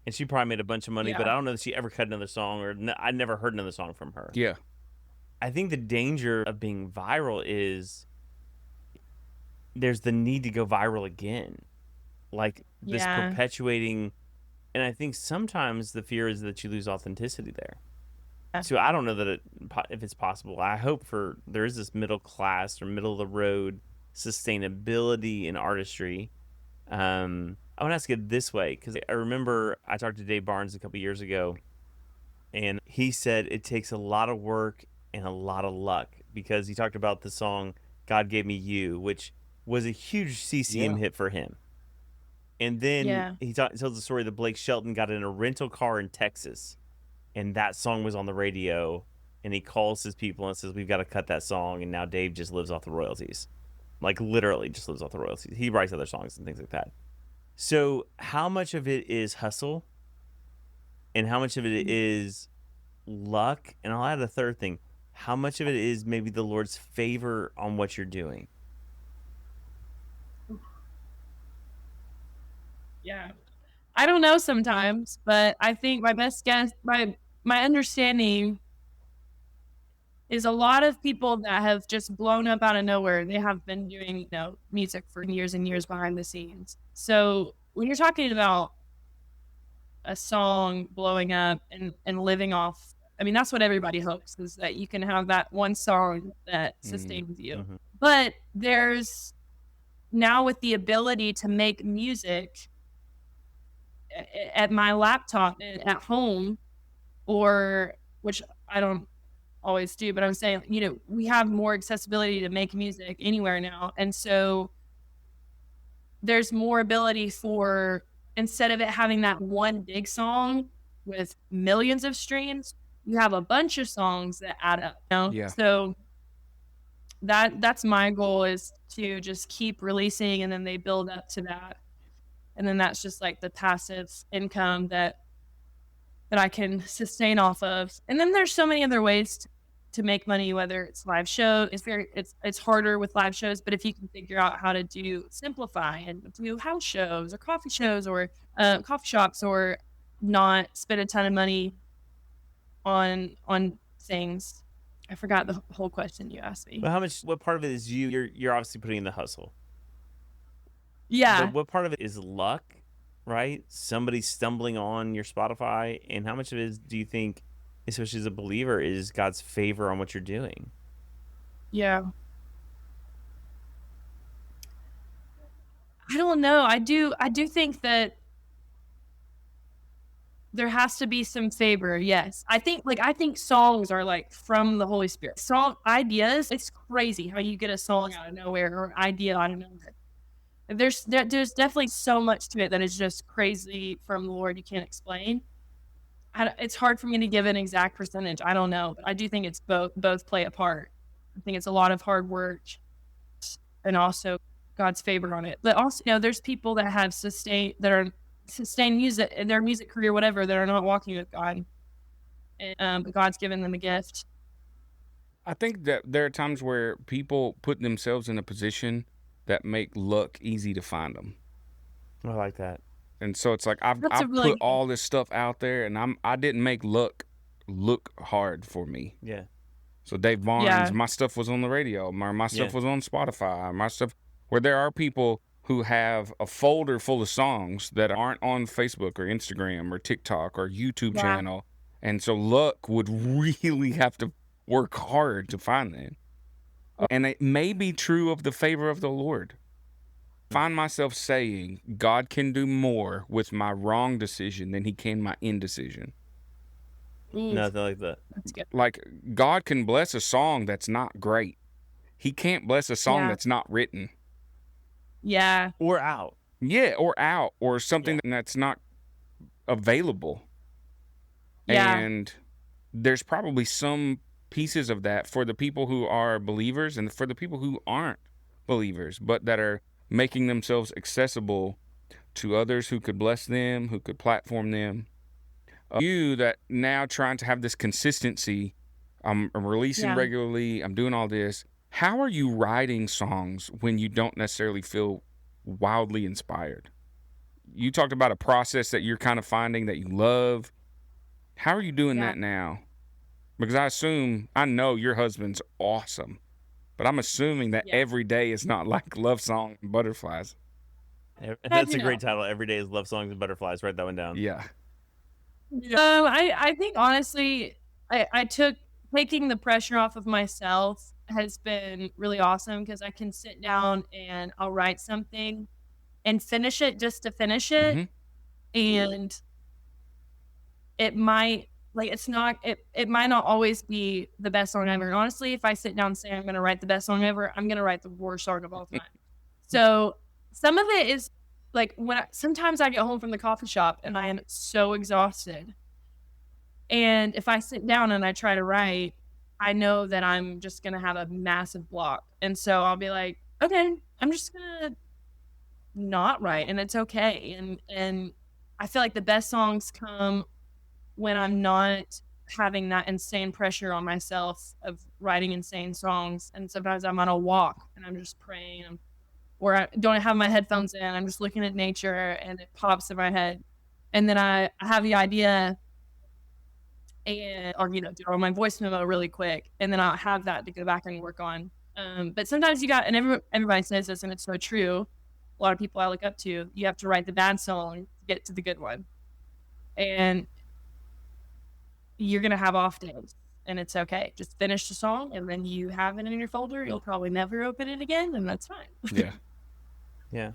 And she probably made a bunch of money, but I don't know that she ever cut another song, or I never heard another song from her. Yeah. I think the danger of being viral is there's the need to go viral again. Like this perpetuating, and I think sometimes the fear is that you lose authenticity there. So I don't know that if it's possible. I hope there is this middle class or middle of the road sustainability in artistry. I want to ask it this way, because I remember I talked to Dave Barnes a couple years ago, and he said it takes a lot of work and a lot of luck, because he talked about the song God Gave Me You, which was a huge CCM hit for him. And then he tells the story that Blake Shelton got in a rental car in Texas, and that song was on the radio, and he calls his people and says, we've got to cut that song, and now Dave just lives off the royalties. Like literally just lives off the royalties. He writes other songs and things like that. So how much of it is hustle and how much of it is luck? And I'll add a third thing. How much of it is maybe the Lord's favor on what you're doing? Yeah. I don't know sometimes, but I think my best guess, my understanding is a lot of people that have just blown up out of nowhere, they have been doing, music for years and years behind the scenes. So when you're talking about a song blowing up and living off, I mean, that's what everybody hopes, is that you can have that one song that sustains you. Mm-hmm. But there's now, with the ability to make music at my laptop at home, or which I don't always do, but I'm saying, we have more accessibility to make music anywhere now. And so there's more ability for, instead of it having that one big song with millions of streams, you have a bunch of songs that add up. Yeah. So that's my goal, is to just keep releasing, and then they build up to that. And then that's just like the passive income that I can sustain off of. And then there's so many other ways to make money, whether it's live show. It's harder with live shows, but if you can figure out how to simplify and do house shows or coffee shows or coffee shops, or not spend a ton of money on things. I forgot the whole question you asked me. Well, what part of it is you're obviously putting in the hustle. Yeah. But what part of it is luck? right? Somebody stumbling on your Spotify, and how much of it is, do you think, especially as a believer, is God's favor on what you're doing? Yeah. I don't know. I do think that there has to be some favor. Yes. I think songs are like from the Holy Spirit. Song ideas, it's crazy how you get a song out of nowhere or idea out of nowhere. There's definitely so much to it that is just crazy from the Lord you can't explain. It's hard for me to give an exact percentage. I don't know, but I do think it's both play a part. I think it's a lot of hard work and also God's favor on it. But also, there's people that have sustained music in their music career, whatever, that are not walking with God, and but God's given them a gift. I think that there are times where people put themselves in a position that make luck easy to find them. I like that. And so it's like I've Really put all this stuff out there, and I didn't make luck look hard for me. Yeah. So Dave Barnes, my stuff was on the radio, my stuff was on Spotify, my stuff. Where there are people who have a folder full of songs that aren't on Facebook or Instagram or TikTok or YouTube channel, and so luck would really have to work hard to find them. And it may be true of the favor of the Lord. Find myself saying God can do more with my wrong decision than he can my indecision. Nothing like that. That's good. Like, God can bless a song that's not great. He can't bless a song that's not written. Yeah. Or out. Yeah, or out, or something that's not available. Yeah. And there's probably some pieces of that for the people who are believers and for the people who aren't believers, but that are making themselves accessible to others who could bless them, who could platform them. You that now trying to have this consistency, I'm releasing regularly, I'm doing all this. How are you writing songs when you don't necessarily feel wildly inspired? You talked about a process that you're kind of finding that you love. How are you doing that now? Because I know your husband's awesome, but I'm assuming that every day is not like love song and butterflies. That's a great title. Every day is love songs and butterflies. Write that one down. Yeah. I think honestly, taking the pressure off of myself has been really awesome because I can sit down and I'll write something and finish it just to finish it. And it might it might not always be the best song ever. And honestly, if I sit down and say I'm going to write the best song ever, I'm going to write the worst song of all time. So some of it is like sometimes I get home from the coffee shop and I am so exhausted. And if I sit down and I try to write, I know that I'm just going to have a massive block. And so I'll be like, okay, I'm just going to not write, and it's okay. And I feel like the best songs come when I'm not having that insane pressure on myself of writing insane songs. And sometimes I'm on a walk and I'm just praying, or I don't have my headphones in. I'm just looking at nature and it pops in my head. And then I have the idea or do it on my voice memo really quick. And then I'll have that to go back and work on. But sometimes and everybody says this and it's so true. A lot of people I look up to, you have to write the bad song to get to the good one. And you're going to have off days and it's okay. Just finish the song and then you have it in your folder. You'll probably never open it again and that's fine. Yeah. Yeah.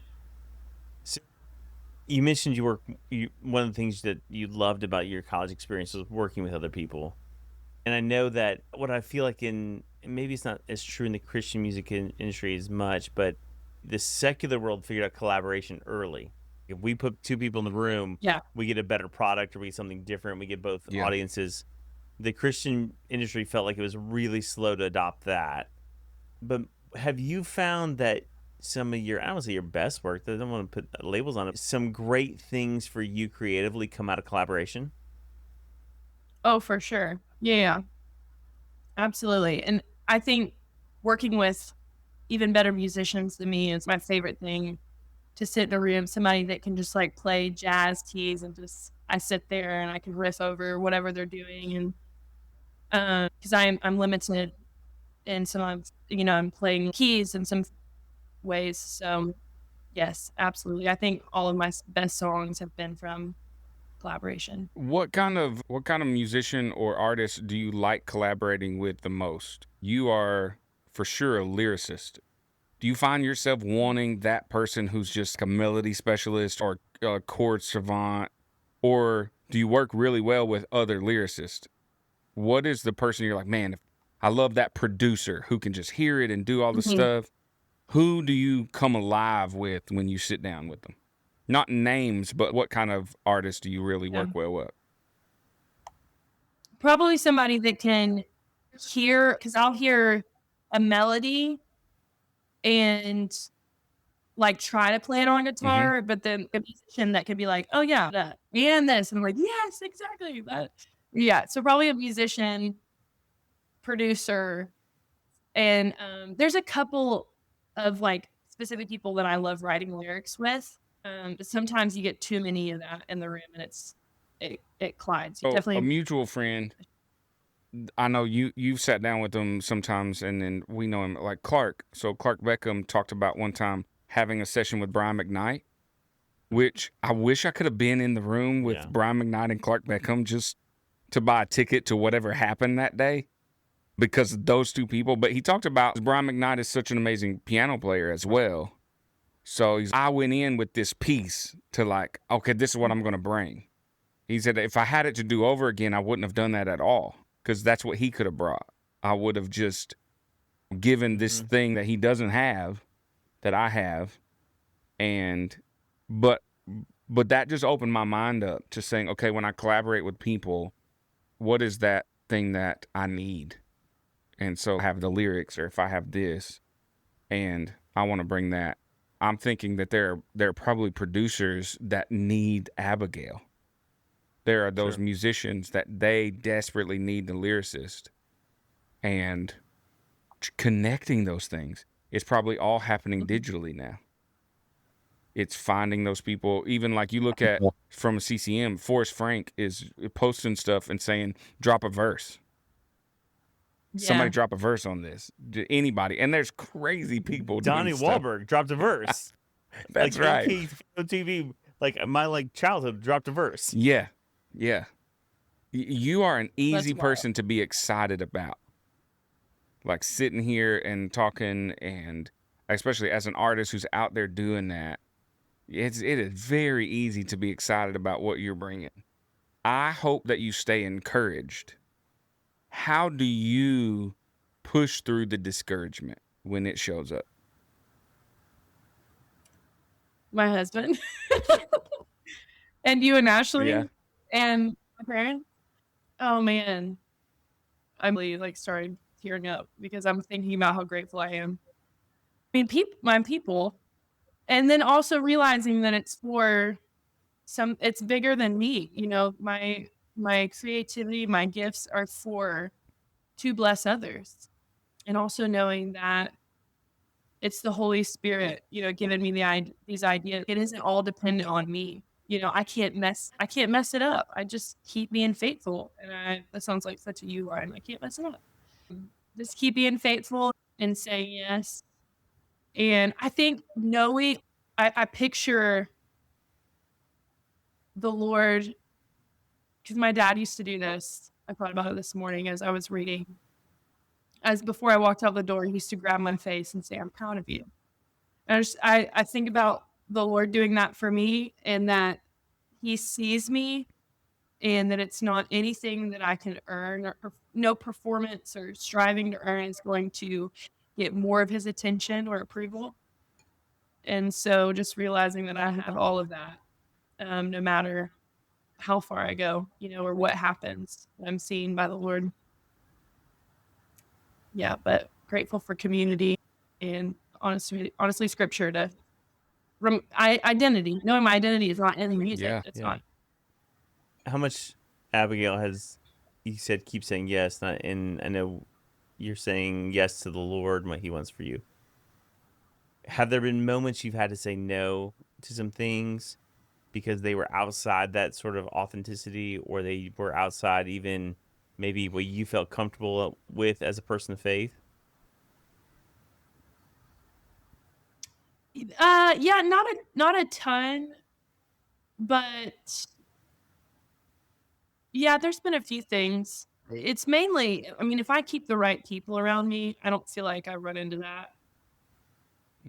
So you mentioned one of the things that you loved about your college experience was working with other people. And I know that what I feel like maybe it's not as true in the Christian music industry as much, but the secular world figured out collaboration early. If we put two people in the room, we get a better product or we get something different. We get both audiences. The Christian industry felt like it was really slow to adopt that. But have you found that some of I don't want to say your best work, I don't want to put labels on it, some great things for you creatively come out of collaboration? Oh, for sure. Yeah. Absolutely. And I think working with even better musicians than me is my favorite thing. To sit in a room, somebody that can just like play jazz keys and I sit there and I can riff over whatever they're doing. And because I'm limited in some of I'm playing keys in some ways, so Yes, absolutely. I think all of my best songs have been from collaboration. What kind of musician or artist do you like collaborating with the most? You are for sure a lyricist. Do you find yourself wanting that person who's just a melody specialist or a chord savant, or do you work really well with other lyricists? What is the person you're like, man, I love that producer who can just hear it and do all the Mhm. stuff? Who do you come alive with when you sit down with them? Not names, but what kind of artist do you really Yeah. work well with? Probably somebody that can hear, because I'll hear a melody and like try to play it on Mm-hmm. guitar, but then a musician that can be like, oh yeah, that and this. And I'm like, yes, exactly. That. Yeah. So probably a musician, producer, and there's a couple of like specific people that I love writing lyrics with. But sometimes you get too many of that in the room and it collides. You Oh, a definitely. mutual friend. I know you've sat down with him sometimes, and then we know him like Clark. So Clark Beckham talked about one time having a session with Brian McKnight, which I wish I could have been in the room with Yeah. Brian McKnight and Clark Beckham just to buy a ticket to whatever happened that day because of those two people. But he talked about Brian McKnight is such an amazing piano player as well. So I went in with this piece to like, okay, this is what I'm going to bring. He said, if I had it to do over again, I wouldn't have done that at all because that's what he could have brought. I would have just given this thing that he doesn't have that I have. And, but that just opened my mind up to saying, okay, when I collaborate with people, what is that thing that I need? And so I have the lyrics, or if I have this and I want to bring that, I'm thinking that there are probably producers that need Abigail. There are those musicians that they desperately need the lyricist, and connecting those things is probably all happening digitally now. It's finding those people. Even like you look at from a CCM, Forrest Frank is posting stuff and saying, drop a verse. Somebody Yeah. drop a verse on this. Anybody. And there's crazy people Donnie doing stuff. Wahlberg dropped a verse. That's like right. TV, like my childhood dropped a verse. Yeah. Yeah. You are an easy That's wild. person to be excited about. Like sitting here and talking, and especially as an artist who's out there doing that, it is very easy to be excited about what you're bringing. I hope that you stay encouraged. How do you push through the discouragement when it shows up? My husband. And you and Ashley. Yeah. And my parents. Oh man. I'm really like started tearing up because I'm thinking about how grateful I am. I mean, my people. And then also realizing that it's for it's bigger than me. You know, my creativity, my gifts are to bless others. And also knowing that it's the Holy Spirit, you know, giving me these ideas. It isn't all dependent on me. You know, I can't mess it up. I just keep being faithful. And that sounds like such a you line. I can't mess it up. Just keep being faithful and saying yes. And I think I picture the Lord, because my dad used to do this. I thought about it this morning as I was reading. As before I walked out the door, he used to grab my face and say, I'm proud of you. And I think about the Lord doing that for me, and that he sees me, and that it's not anything that I can earn, or no performance or striving to earn is going to get more of his attention or approval. And so just realizing that I have all of that, no matter how far I go, you know, or what happens, I'm seen by the Lord. Yeah, but grateful for community and honestly scripture to identity. Knowing my identity is not in the music. Yeah. It's not. How much Abigail has, you said, keep saying yes, and I know you're saying yes to the Lord and what he wants for you. Have there been moments you've had to say no to some things because they were outside that sort of authenticity, or they were outside even maybe what you felt comfortable with as a person of faith? Yeah, not a ton, but yeah, there's been a few things. It's mainly, I mean, if I keep the right people around me, I don't feel like I run into that.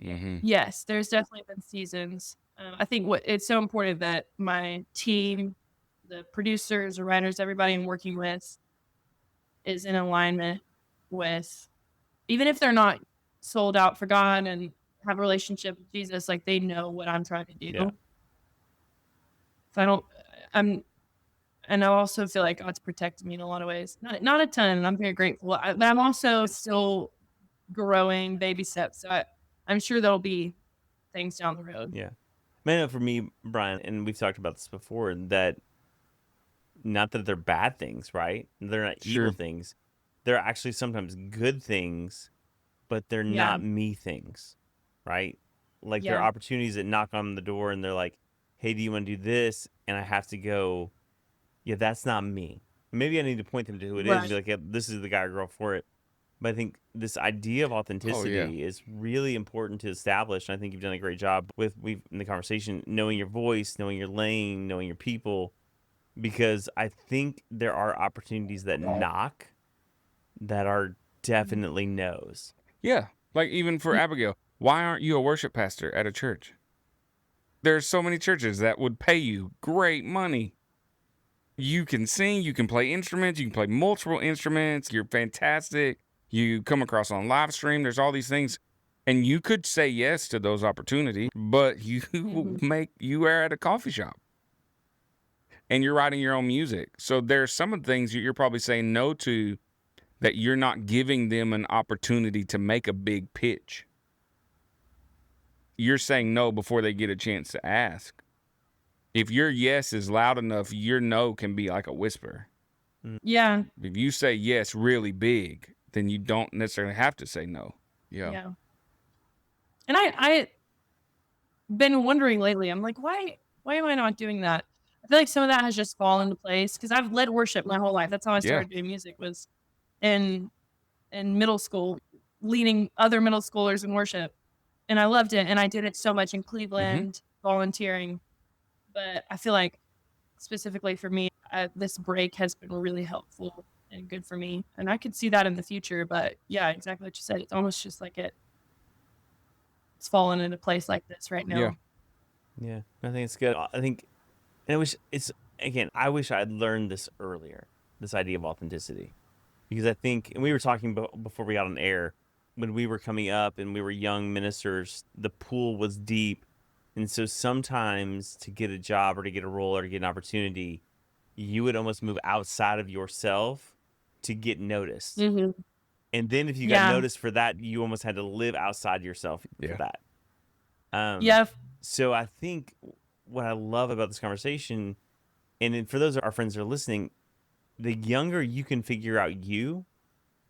Mm-hmm. Yes, there's definitely been seasons. I think what it's so important that my team, the producers, the writers, everybody I'm working with is in alignment with, even if they're not sold out for God and have a relationship with Jesus, like they know what I'm trying to do. Yeah. So I don't, I'm, and I also feel like God's protected me in a lot of ways. Not a ton, and I'm very grateful. But I'm also still growing baby steps. So I'm sure there'll be things down the road. Yeah. Man, for me, Brian, and we've talked about this before, that not that they're bad things, right? They're not evil Sure. things. They're actually sometimes good things, but they're Yeah. not me things, right? Like there are Yeah. opportunities that knock on the door and they're like, hey, do you want to do this? And I have to go, yeah, that's not me. Maybe I need to point them to who it is and be Right. like, yeah, this is the guy or girl for it. But I think this idea of Oh, yeah. authenticity is really important to establish. And I think you've done a great job with in the conversation, knowing your voice, knowing your lane, knowing your people, because I think there are opportunities that knock that are definitely no's. Yeah. Like even for Abigail, why aren't you a worship pastor at a church? There's so many churches that would pay you great money. You can sing, you can play instruments, you can play multiple instruments, you're fantastic. You come across on live stream, there's all these things. And you could say yes to those opportunities, but you you are at a coffee shop and you're writing your own music. So there's some of the things you're probably saying no to, that you're not giving them an opportunity to make a big pitch. You're saying no before they get a chance to ask. If your yes is loud enough, your no can be like a whisper. Yeah. If you say yes really big, then you don't necessarily have to say no. Yeah. Yeah. And I been wondering lately, I'm like, why am I not doing that? I feel like some of that has just fallen into place because I've led worship my whole life. That's how I Yeah. started doing music, was in middle school, leading other middle schoolers in worship. And I loved it. And I did it so much in Cleveland, volunteering. But I feel like specifically for me, this break has been really helpful and good for me. And I could see that in the future. But yeah, exactly what you said. It's almost just like it's fallen into place like this right now. Yeah. Yeah, I think it's good. I think, and I wish I'd learned this earlier, this idea of authenticity, because I think, and we were talking before we got on air, when we were coming up and we were young ministers, the pool was deep. And so sometimes to get a job or to get a role or to get an opportunity, you would almost move outside of yourself to get noticed. Mm-hmm. And then if you got Yeah. noticed for that, you almost had to live outside yourself for Yeah. that. Yeah. So I think what I love about this conversation, and then for those of our friends that are listening, the younger you can figure out you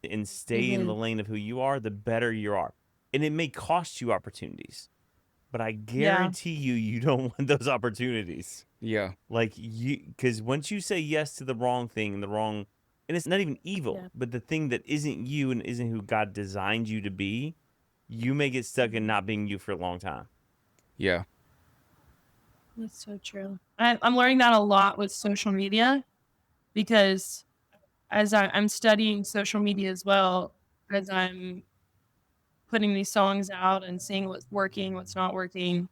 and stay in the lane of who you are, the better you are. And it may cost you opportunities, but I guarantee you don't want those opportunities. Yeah. Like because once you say yes to the wrong thing and and it's not even evil, but the thing that isn't you and isn't who God designed you to be, you may get stuck in not being you for a long time. Yeah. That's so true. I'm learning that a lot with social media, because as I'm studying social media as well, as I'm putting these songs out and seeing what's working, what's not working.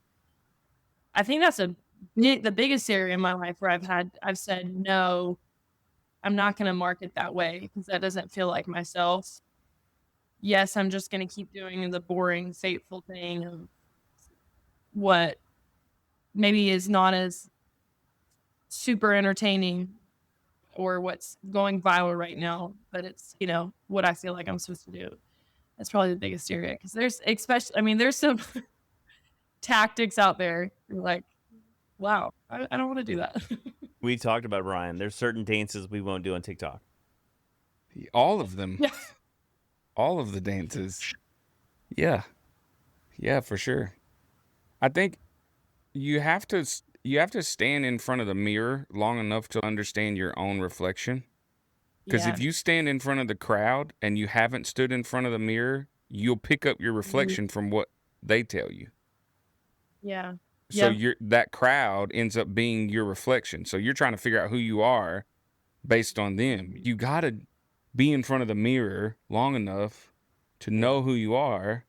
I think that's the biggest area in my life where I've said, no, I'm not going to market that way because that doesn't feel like myself. Yes, I'm just going to keep doing the boring, fateful thing of what maybe is not as super entertaining or what's going viral right now, but it's, what I feel like I'm supposed to do. That's probably the biggest area, because there's some tactics out there. You're like, wow, I don't want to do that. We talked about, Ryan, there's certain dances we won't do on TikTok. All of them. Yeah. All of the dances. Yeah. Yeah, for sure. I think you have to stand in front of the mirror long enough to understand your own reflection. Because if you stand in front of the crowd and you haven't stood in front of the mirror, you'll pick up your reflection from what they tell you. Yeah. So Yep. that crowd ends up being your reflection. So you're trying to figure out who you are based on them. You got to be in front of the mirror long enough to know who you are.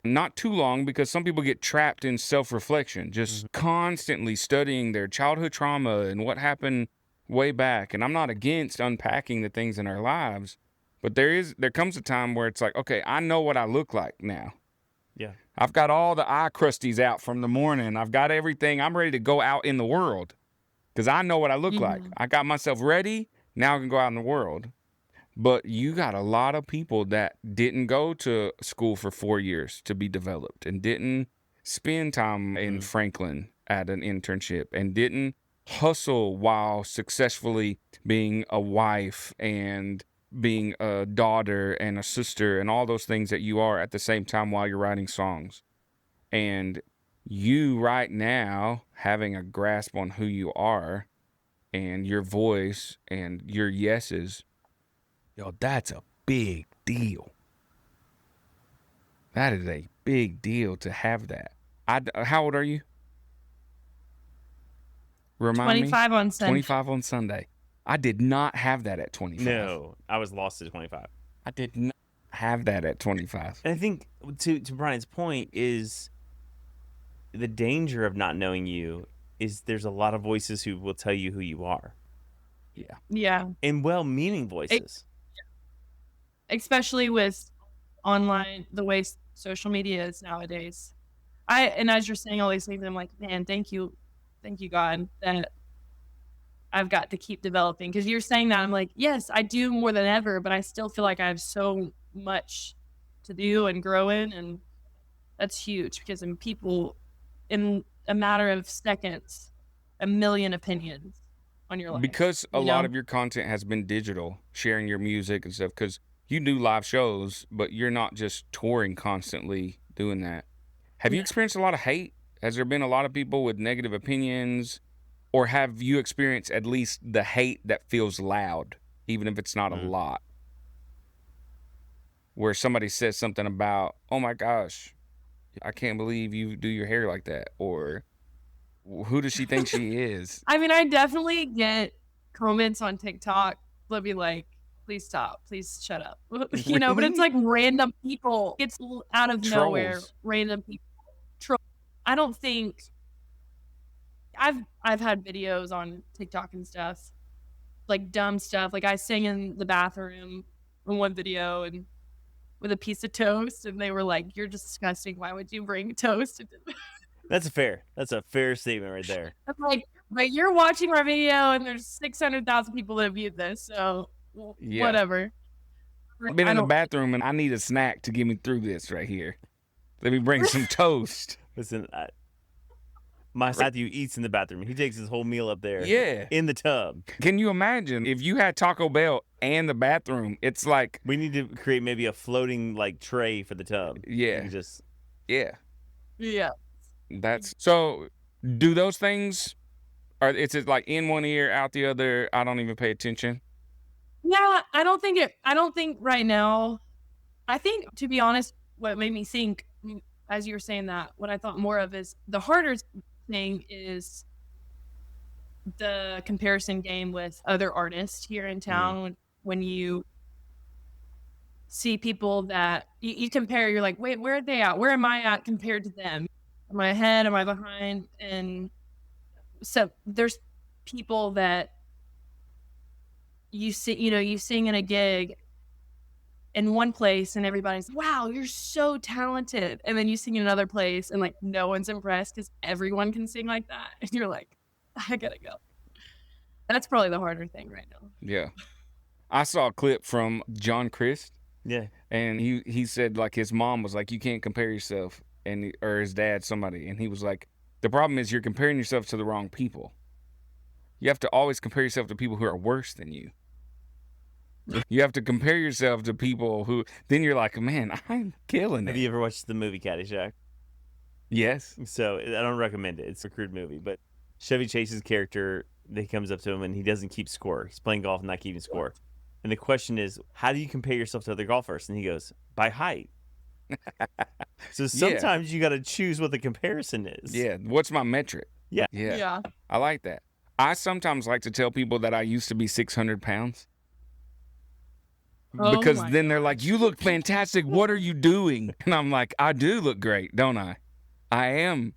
Not too long, because some people get trapped in self-reflection, just constantly studying their childhood trauma and what happened way back. And I'm not against unpacking the things in our lives, but there comes a time where it's like, okay, I know what I look like now. Yeah. I've got all the eye crusties out from the morning. I've got everything. I'm ready to go out in the world because I know what I look like. I got myself ready. Now I can go out in the world. But you got a lot of people that didn't go to school for 4 years to be developed and didn't spend time in Franklin at an internship and didn't hustle while successfully being a wife and being a daughter and a sister and all those things that you are at the same time while you're writing songs. And you right now having a grasp on who you are and your voice and your yeses, yo, that's a big deal. That is a big deal to have that. How old are you? Remind me. 25 on Sunday. 25 on Sunday. I did not have that at 25. No, I was lost at 25. I did not have that at 25. And I think to Brian's point is the danger of not knowing you is there's a lot of voices who will tell you who you are. Yeah. Yeah. And well-meaning voices. Especially with online, the way social media is nowadays. And as you're saying all these things, I'm like, man, thank you, God, that I've got to keep developing. Because you're saying that, I'm like, yes, I do more than ever, but I still feel like I have so much to do and grow in, and that's huge because people, in a matter of seconds, a million opinions on your life. Because a lot of your content has been digital, sharing your music and stuff, because you do live shows, but you're not just touring constantly doing that. Have you experienced a lot of hate? Has there been a lot of people with negative opinions? Or have you experienced at least the hate that feels loud, even if it's not a lot? Where somebody says something about, oh my gosh, I can't believe you do your hair like that. Or who does she think she is? I mean, I definitely get comments on TikTok. They'll be like, please stop, please shut up. But it's like random people. It's out of nowhere, random people. I don't think I've had videos on TikTok and stuff, like dumb stuff. Like I sang in the bathroom in one video and with a piece of toast, and they were like, "You're disgusting. Why would you bring toast?" That's a fair statement right there. I'm like, but you're watching our video, and there's 600,000 people that viewed this, so whatever. I've been in the bathroom and I need a snack to get me through this right here. Let me bring some toast. Listen, my Matthew eats in the bathroom. He takes his whole meal up there. Yeah. In the tub. Can you imagine if you had Taco Bell and the bathroom? It's like, we need to create maybe a floating like tray for the tub. Yeah. Yeah. That's so. Do those things? Or is it like in one ear, out the other? I don't even pay attention. Yeah, I don't think right now. I think, to be honest, what made me think, as you were saying that, what I thought more of is the harder thing is the comparison game with other artists here in town. When you see people that you compare, you're like, wait, where are they at? Where am I at compared to them? Am I ahead? Am I behind? And so there's people that you see, you sing in a gig in one place and everybody's, wow, you're so talented. And then you sing in another place and like no one's impressed because everyone can sing like that. And you're like, I gotta go. That's probably the harder thing right now. Yeah. I saw a clip from John Christ. Yeah. And he said like his mom was like, you can't compare yourself, or his dad, somebody. And he was like, the problem is you're comparing yourself to the wrong people. You have to always compare yourself to people who are worse than you. You have to compare yourself to people who, then you're like, man, I'm killing it. Have you ever watched the movie Caddyshack? Yes. So I don't recommend it. It's a crude movie, but Chevy Chase's character, he comes up to him and he doesn't keep score. He's playing golf and not keeping score. And the question is, how do you compare yourself to other golfers? And he goes, by height. So sometimes you got to choose what the comparison is. Yeah. What's my metric? Yeah. Yeah. I like that. I sometimes like to tell people that I used to be 600 pounds. Oh Because my then they're like, gosh. you look fantastic. What are you doing? And I'm like, I do look great, don't I? I am.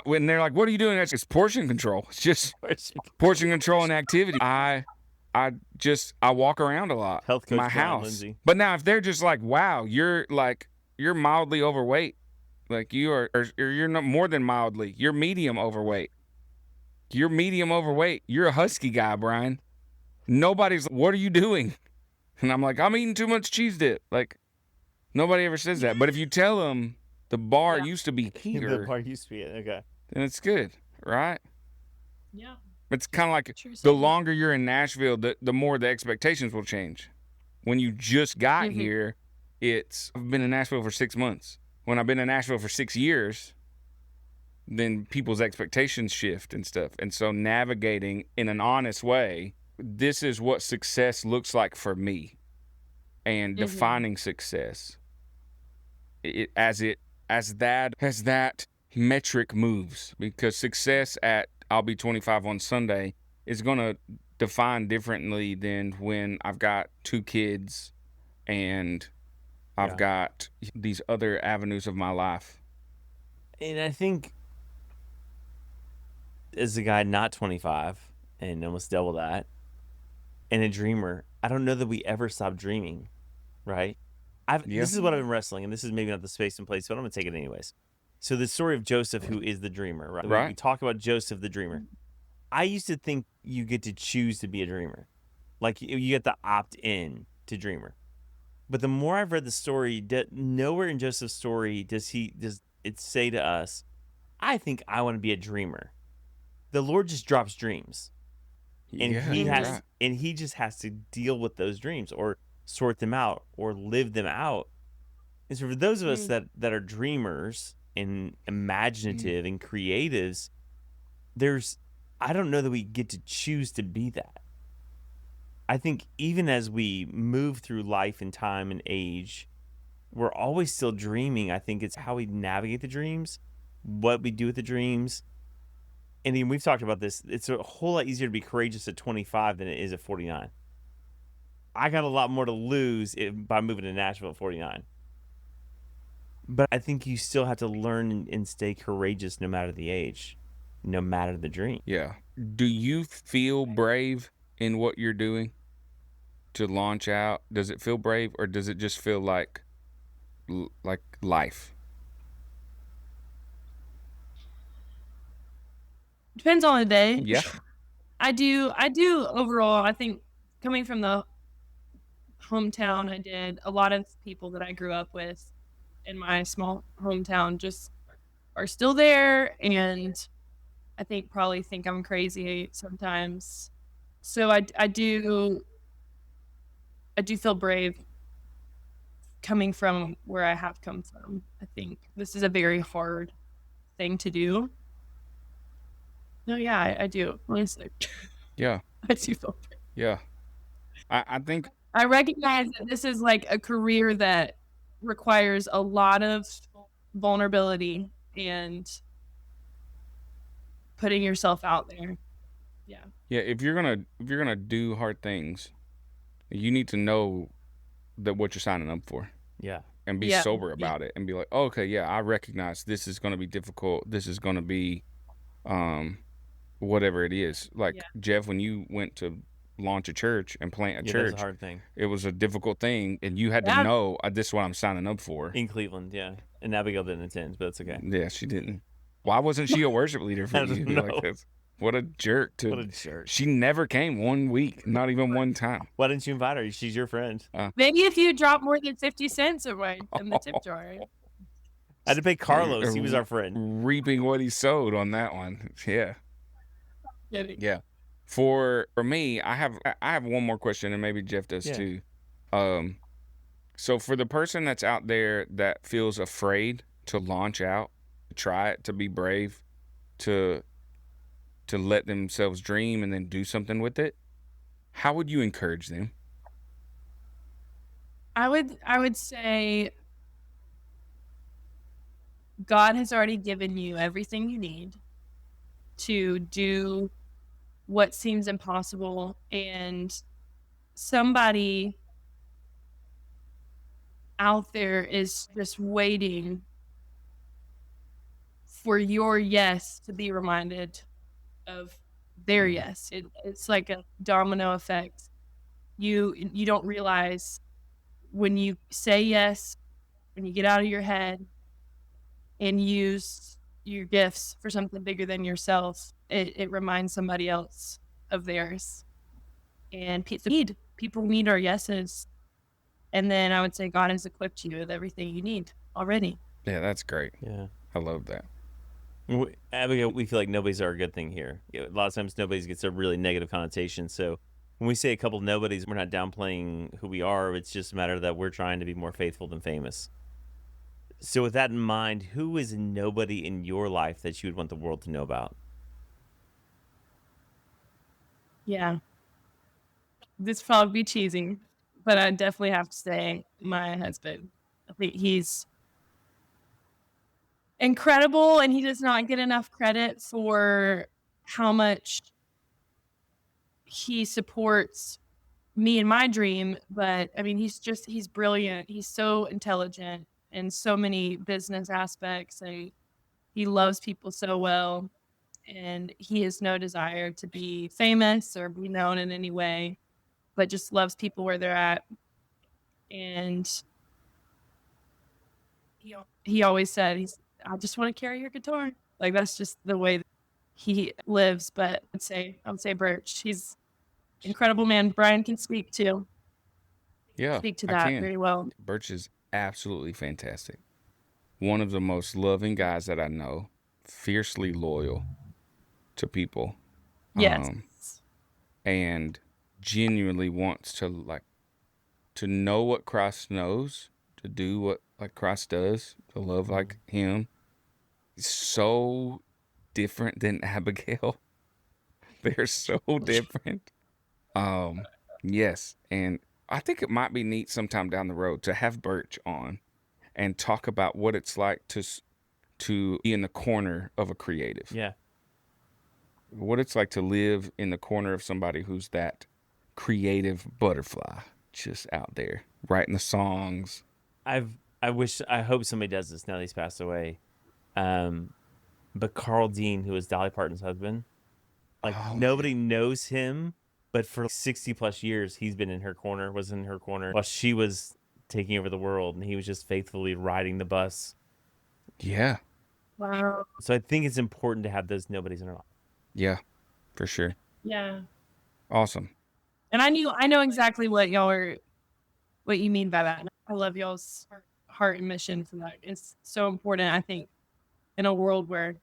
When they're like, what are you doing? It's portion control. It's just portion control and activity. I walk around a lot. Health coach my Brian house. Lindsay. But now if they're just like, wow, you're mildly overweight. Like you are, or you're not more than mildly. You're medium overweight. You're medium overweight. You're a husky guy, Brian. Nobody's like, what are you doing? And I'm like, I'm eating too much cheese dip. Like, nobody ever says that. But if you tell them the bar used to be here, The bar used to be it. Okay. then it's good, right? Yeah. It's kind of like True the statement. longer you're in Nashville, the more the expectations will change. When you just got here, I've been in Nashville for 6 months. When I've been in Nashville for 6 years, then people's expectations shift and stuff. And so navigating in an honest way, this is what success looks like for me, and defining success as that metric moves, because success at I'll be 25 on Sunday is going to define differently than when I've got 2 kids and I've got these other avenues of my life. And I think as a guy not 25 and almost double that, and a dreamer, I don't know that we ever stop dreaming, right? This is what I've been wrestling, and this is maybe not the space and place, but I'm going to take it anyways. So the story of Joseph, who is the dreamer, right? We talk about Joseph, the dreamer. I used to think you get to choose to be a dreamer. Like you get to opt in to dreamer. But the more I've read the story, nowhere in Joseph's story does it say to us, I think I want to be a dreamer. The Lord just drops dreams. And he just has to deal with those dreams or sort them out or live them out. And so for those of us that are dreamers and imaginative and creatives, I don't know that we get to choose to be that. I think even as we move through life and time and age, we're always still dreaming. I think it's how we navigate the dreams, what we do with the dreams. And we've talked about this. It's a whole lot easier to be courageous at 25 than it is at 49. I got a lot more to lose by moving to Nashville at 49. But I think you still have to learn and stay courageous no matter the age, no matter the dream. Yeah. Do you feel brave in what you're doing to launch out? Does it feel brave, or does it just feel like life? Depends on the day. Yeah. I do overall. I think coming from the hometown, I did a lot of people that I grew up with in my small hometown just are still there, and I probably think I'm crazy sometimes. So I do feel brave coming from where I have come from. I think this is a very hard thing to do. No, yeah, I do. Honestly. Yeah. I do feel brave. Yeah. I think I recognize that this is like a career that requires a lot of vulnerability and putting yourself out there. Yeah. Yeah, if you're gonna do hard things, you need to know that what you're signing up for. Yeah. And be sober about it and be like, oh, okay, yeah, I recognize this is gonna be difficult. This is gonna be whatever it is. Like Jeff, when you went to launch a church and plant a church, that was a hard thing. It was a difficult thing, and you had to know this is what I'm signing up for. In Cleveland, yeah. And Abigail didn't attend, but it's okay. Yeah, she didn't. Why wasn't she a worship leader for you? Like, what a jerk! What a jerk. She never came 1 week, not even one time. Why didn't you invite her? She's your friend. Maybe if you drop more than 50 cents away in the tip jar. I had to pay Carlos. He was our friend. Reaping what he sowed on that one. Yeah. Yeah. For me, I have one more question, and maybe Jeff does too. So for the person that's out there that feels afraid to launch out, to try it, to be brave, to let themselves dream and then do something with it, how would you encourage them? I would say God has already given you everything you need to do what seems impossible, and somebody out there is just waiting for your yes to be reminded of their yes. It's like a domino effect. You don't realize when you say yes, when you get out of your head and use your gifts for something bigger than yourself, it reminds somebody else of theirs. And people need our yeses. And then I would say God has equipped you with everything you need already. Yeah, that's great. Yeah. I love that. Abigail, we feel like nobodies are a good thing here. A lot of times nobodies gets a really negative connotation. So when we say a couple of nobodies, we're not downplaying who we are. It's just a matter that we're trying to be more faithful than famous. So with that in mind, who is a nobody in your life that you would want the world to know about? Yeah. This probably be cheesy, but I definitely have to say my husband. I think he's incredible, and he does not get enough credit for how much he supports me and my dream. But I mean, he's brilliant. He's so intelligent in so many business aspects. He loves people so well, and he has no desire to be famous or be known in any way, but just loves people where they're at. And he always said, I just want to carry your guitar. Like, that's just the way that he lives. But I would say Birch. He's an incredible man. Brian can speak to Yeah, I that can. very well. Birch is absolutely fantastic. One of the most loving guys that I know, fiercely loyal to people. Yes. And genuinely wants to know what Christ knows, to do what like Christ does, to love like him. He's so different than Abigail. They're so different. Yes, and I think it might be neat sometime down the road to have Birch on and talk about what it's like to be in the corner of a creative. Yeah. What it's like to live in the corner of somebody who's that creative butterfly just out there writing the songs. I hope somebody does this now that he's passed away. But Carl Dean, who was Dolly Parton's husband, nobody knows him, but for 60 plus years, he's been was in her corner while she was taking over the world, and he was just faithfully riding the bus. Yeah. Wow. So I think it's important to have those nobodies in our life. Yeah, for sure. Yeah. Awesome. And I know exactly what you mean by that. I love y'all's heart and mission for that. It's so important, I think, in a world where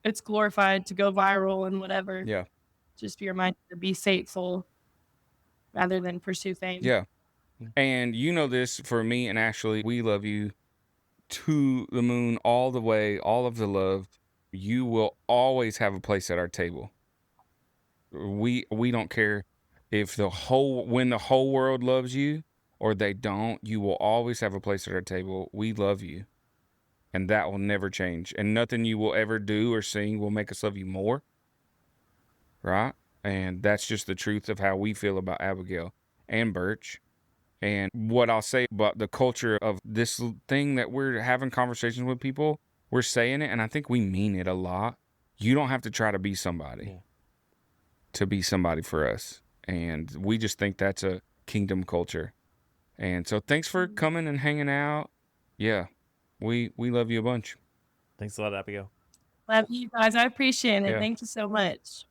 it's glorified to go viral and whatever. Yeah. Just be reminded to be faithful rather than pursue fame. Yeah. And you know this, for me and Ashley, we love you to the moon, all the way, all of the love. You will always have a place at our table. We don't care if when the whole world loves you or they don't, you will always have a place at our table. We love you. And that will never change. And nothing you will ever do or sing will make us love you more. Right? And that's just the truth of how we feel about Abigail and Birch. And what I'll say about the culture of this thing that we're having conversations with people, we're saying it, and I think we mean it a lot. You don't have to try to be somebody to be somebody for us. And we just think that's a kingdom culture. And so thanks for coming and hanging out. Yeah, we love you a bunch. Thanks a lot, Abigail. Love you guys. I appreciate it. Yeah. Thank you so much.